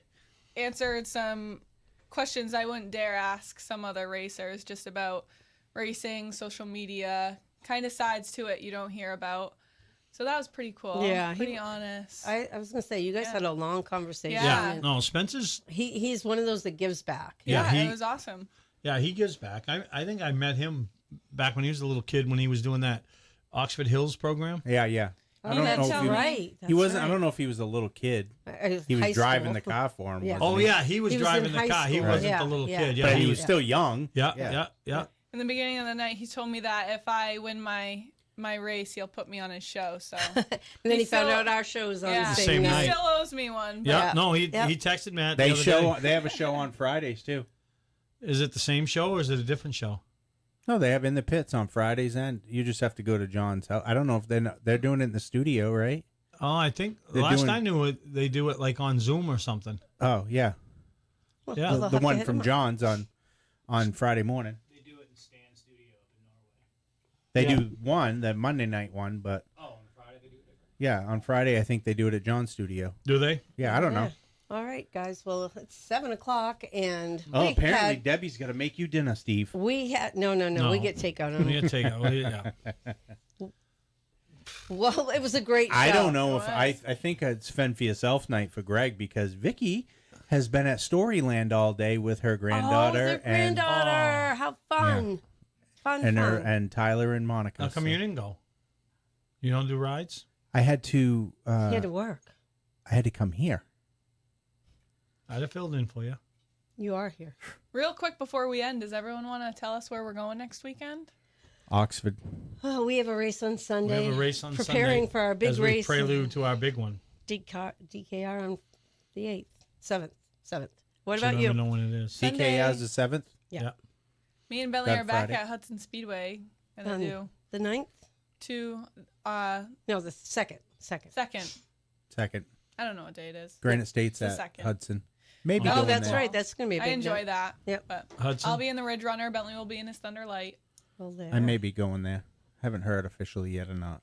Speaker 3: answered some questions I wouldn't dare ask some other racers just about racing, social media, kind of sides to it you don't hear about. So that was pretty cool.
Speaker 9: Yeah,
Speaker 3: pretty honest.
Speaker 9: I was gonna say you guys had a long conversation.
Speaker 6: Yeah, no, Spencer's
Speaker 9: he's one of those that gives back.
Speaker 3: Yeah, it was awesome.
Speaker 6: Yeah, he gives back. I think I met him back when he was a little kid when he was doing that Oxford Hills program.
Speaker 4: Yeah.
Speaker 9: I don't know if he,
Speaker 3: right.
Speaker 4: He wasn't. I don't know if he was a little kid. He was driving the car for him.
Speaker 9: Yeah.
Speaker 6: Oh yeah, he was driving the car. He wasn't the little kid. Yeah,
Speaker 4: but he was still young.
Speaker 6: Yeah.
Speaker 3: In the beginning of the night, he told me that if I win my race, he'll put me on his show. So
Speaker 9: and then he found out our show was on the
Speaker 6: same night.
Speaker 3: He still owes me one.
Speaker 6: Yeah. No, he texted Matt.
Speaker 4: They have a show on Fridays too.
Speaker 6: Is it the same show or is it a different show?
Speaker 4: No, they have In the Pits on Fridays, and you just have to go to John's house. I don't know if they're doing it in the studio, right?
Speaker 6: Oh, I think last I knew it, they do it like on Zoom or something.
Speaker 4: Oh yeah,
Speaker 6: yeah.
Speaker 4: The one from John's on Friday morning.
Speaker 10: They do it in Stan's studio in Norway.
Speaker 4: They do one, the Monday night one, but
Speaker 10: on Friday they do it different.
Speaker 4: Yeah, on Friday I think they do it at John's studio.
Speaker 6: Do they?
Speaker 4: Yeah, I don't know.
Speaker 9: All right, guys. Well, it's 7:00, and
Speaker 4: apparently Debbie's got to make you dinner, Steve.
Speaker 9: We had no. We get takeout on
Speaker 6: We
Speaker 9: it.
Speaker 6: get takeout. Yeah.
Speaker 9: Well, it was a great show.
Speaker 4: I don't know if I think it's fend for yourself night for Greg because Vicky has been at Storyland all day with her granddaughter.
Speaker 9: How fun! Fun.
Speaker 4: and Tyler and Monica.
Speaker 6: How come you didn't go? You don't do rides?
Speaker 4: I had to.
Speaker 9: He had to work.
Speaker 4: I had to come here.
Speaker 6: I'd have filled in for you.
Speaker 9: You are here.
Speaker 3: Real quick before we end, does everyone want to tell us where we're going next weekend?
Speaker 4: Oxford.
Speaker 9: Oh, we have a race on Sunday.
Speaker 6: We have a race on
Speaker 9: preparing
Speaker 6: Sunday
Speaker 9: for our big
Speaker 6: as we
Speaker 9: race.
Speaker 6: prelude to our big one.
Speaker 9: DKR on the 8th, 7th. What
Speaker 6: Should
Speaker 9: about you?
Speaker 6: never know when it is.
Speaker 4: DKR is the 7th?
Speaker 9: Yeah.
Speaker 3: Me and Bentley
Speaker 4: That
Speaker 3: are back
Speaker 4: Friday.
Speaker 3: at Hudson Speedway. Gonna
Speaker 9: On
Speaker 3: do
Speaker 9: the 9th?
Speaker 3: No,
Speaker 9: the second.
Speaker 3: Second.
Speaker 4: Second.
Speaker 3: I don't know what day it is.
Speaker 4: Granite State's
Speaker 3: the
Speaker 4: at
Speaker 3: second.
Speaker 4: Hudson. Maybe
Speaker 9: Oh,
Speaker 4: going
Speaker 9: that's
Speaker 4: there.
Speaker 9: right. That's going to be a
Speaker 3: I
Speaker 9: big
Speaker 3: enjoy
Speaker 9: night.
Speaker 3: that.
Speaker 9: Yep.
Speaker 3: But
Speaker 6: Hudson?
Speaker 3: I'll be in the Ridge Runner. Bentley will be in his Thunder Light.
Speaker 9: Well, there.
Speaker 4: I may be going there. Haven't heard officially yet or not.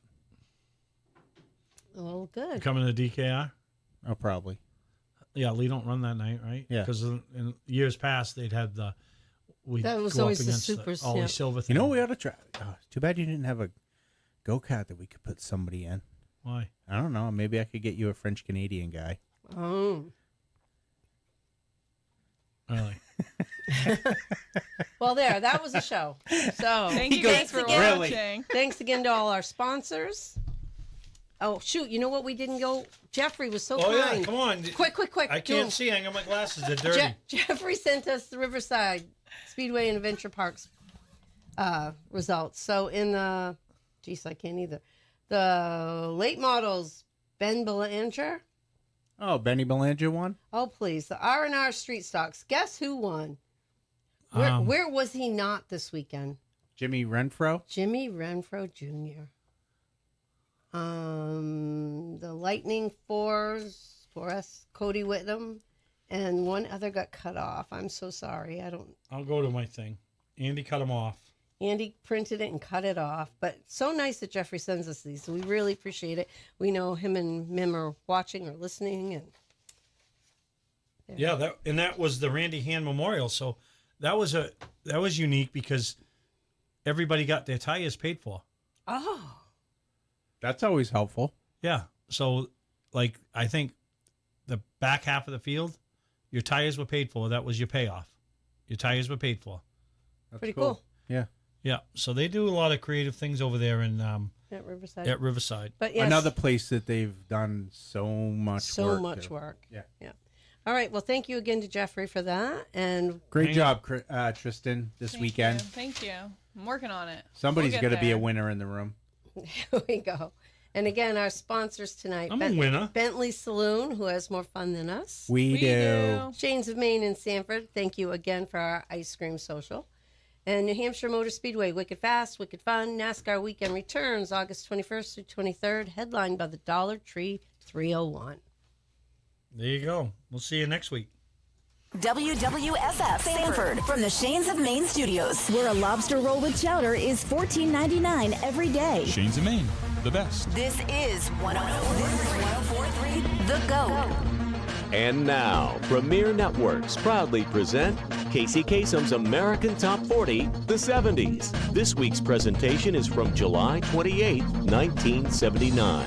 Speaker 9: Oh, good.
Speaker 6: Coming to DKR?
Speaker 4: Oh, probably.
Speaker 6: Yeah, Lee don't run that night, right?
Speaker 4: Yeah.
Speaker 6: Because in years past, they'd have the...
Speaker 9: That was
Speaker 6: go
Speaker 9: always
Speaker 6: up
Speaker 9: the
Speaker 6: against
Speaker 9: supers,
Speaker 6: all
Speaker 9: yeah.
Speaker 6: the silver
Speaker 4: You
Speaker 6: thing.
Speaker 4: know what we ought to try? Oh, too bad you didn't have a go-kart that we could put somebody in.
Speaker 6: Why?
Speaker 4: I don't know. Maybe I could get you a French-Canadian guy.
Speaker 9: Oh.
Speaker 6: Really?
Speaker 9: Well, there. That was a show. So
Speaker 3: Thank you guys for watching.
Speaker 9: Thanks again to all our sponsors. Oh, shoot. You know what? We didn't go. Jeffrey was so
Speaker 6: Oh,
Speaker 9: kind.
Speaker 6: yeah. Come on.
Speaker 9: Quick.
Speaker 6: I
Speaker 9: do
Speaker 6: can't
Speaker 9: 'em.
Speaker 6: see. I got my glasses. They're dirty.
Speaker 9: Jeffrey sent us the Riverside Speedway and Adventure Parks results. So in the, geez, I can't either. The late models, Ben Belanger.
Speaker 4: Oh, Benny Belanger won?
Speaker 9: Oh, please. The R&R Street Stocks. Guess who won? Where was he not this weekend?
Speaker 4: Jimmy Renfro?
Speaker 9: Jimmy Renfro Jr. The Lightning 4S, Cody Whittam, and one other got cut off. I'm so sorry.
Speaker 6: I'll go to my thing. Andy cut them off.
Speaker 9: Andy printed it and cut it off. But so nice that Jeffrey sends us these. We really appreciate it. We know him and Mim are watching or listening. And
Speaker 6: Yeah, that was the Randy Hand Memorial. So that was unique because everybody got their tires paid for.
Speaker 9: Oh.
Speaker 4: That's always helpful.
Speaker 6: Yeah. So, like, I think the back half of the field, your tires were paid for. That was your payoff. Your tires were paid for.
Speaker 4: That's
Speaker 9: pretty cool.
Speaker 4: Yeah.
Speaker 6: Yeah. So they do a lot of creative things over there in
Speaker 9: At Riverside.
Speaker 6: At Riverside.
Speaker 9: But yes,
Speaker 4: Another place that they've done so much work.
Speaker 9: Yeah. All right. Well, thank you again to Jeffrey for that. And
Speaker 4: Great job, Tristan, this weekend.
Speaker 3: Thank you. I'm working on it.
Speaker 4: Somebody's
Speaker 3: We'll
Speaker 4: got
Speaker 3: get
Speaker 4: to be a
Speaker 3: there.
Speaker 4: winner in the room.
Speaker 9: Here we go. And again, our sponsors tonight.
Speaker 6: I'm a winner.
Speaker 9: Bentley Saloon, who has more fun than us.
Speaker 4: We do.
Speaker 9: Shains of Maine and Sanford, thank you again for our ice cream social. And New Hampshire Motor Speedway, Wicked Fast, Wicked Fun, NASCAR Weekend returns August 21st through 23rd, headlined by the Dollar Tree 301.
Speaker 6: There you go. We'll see you next week.
Speaker 13: WWFF Sanford from the Shains of Maine studios, where a lobster roll with chowder is $14.99 every day.
Speaker 1: Shains of Maine, the best.
Speaker 2: This is 104.3 The GOAT.
Speaker 14: And now, Premier Networks proudly present Casey Kasem's American Top 40, the 70s. This week's presentation is from July 28, 1979.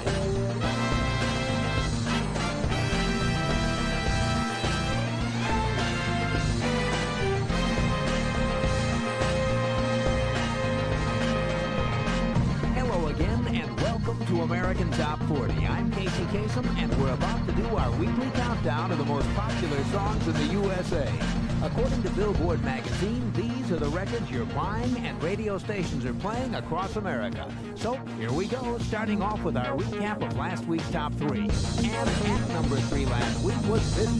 Speaker 15: Hello again, and welcome to American Top 40. I'm Casey Kasem, and we're about to do our weekly countdown of the most popular songs in the USA. According to Billboard magazine, these are the records you're buying and radio stations are playing across America. So, here we go, starting off with our recap of last week's top 3. And at number 3 last week was this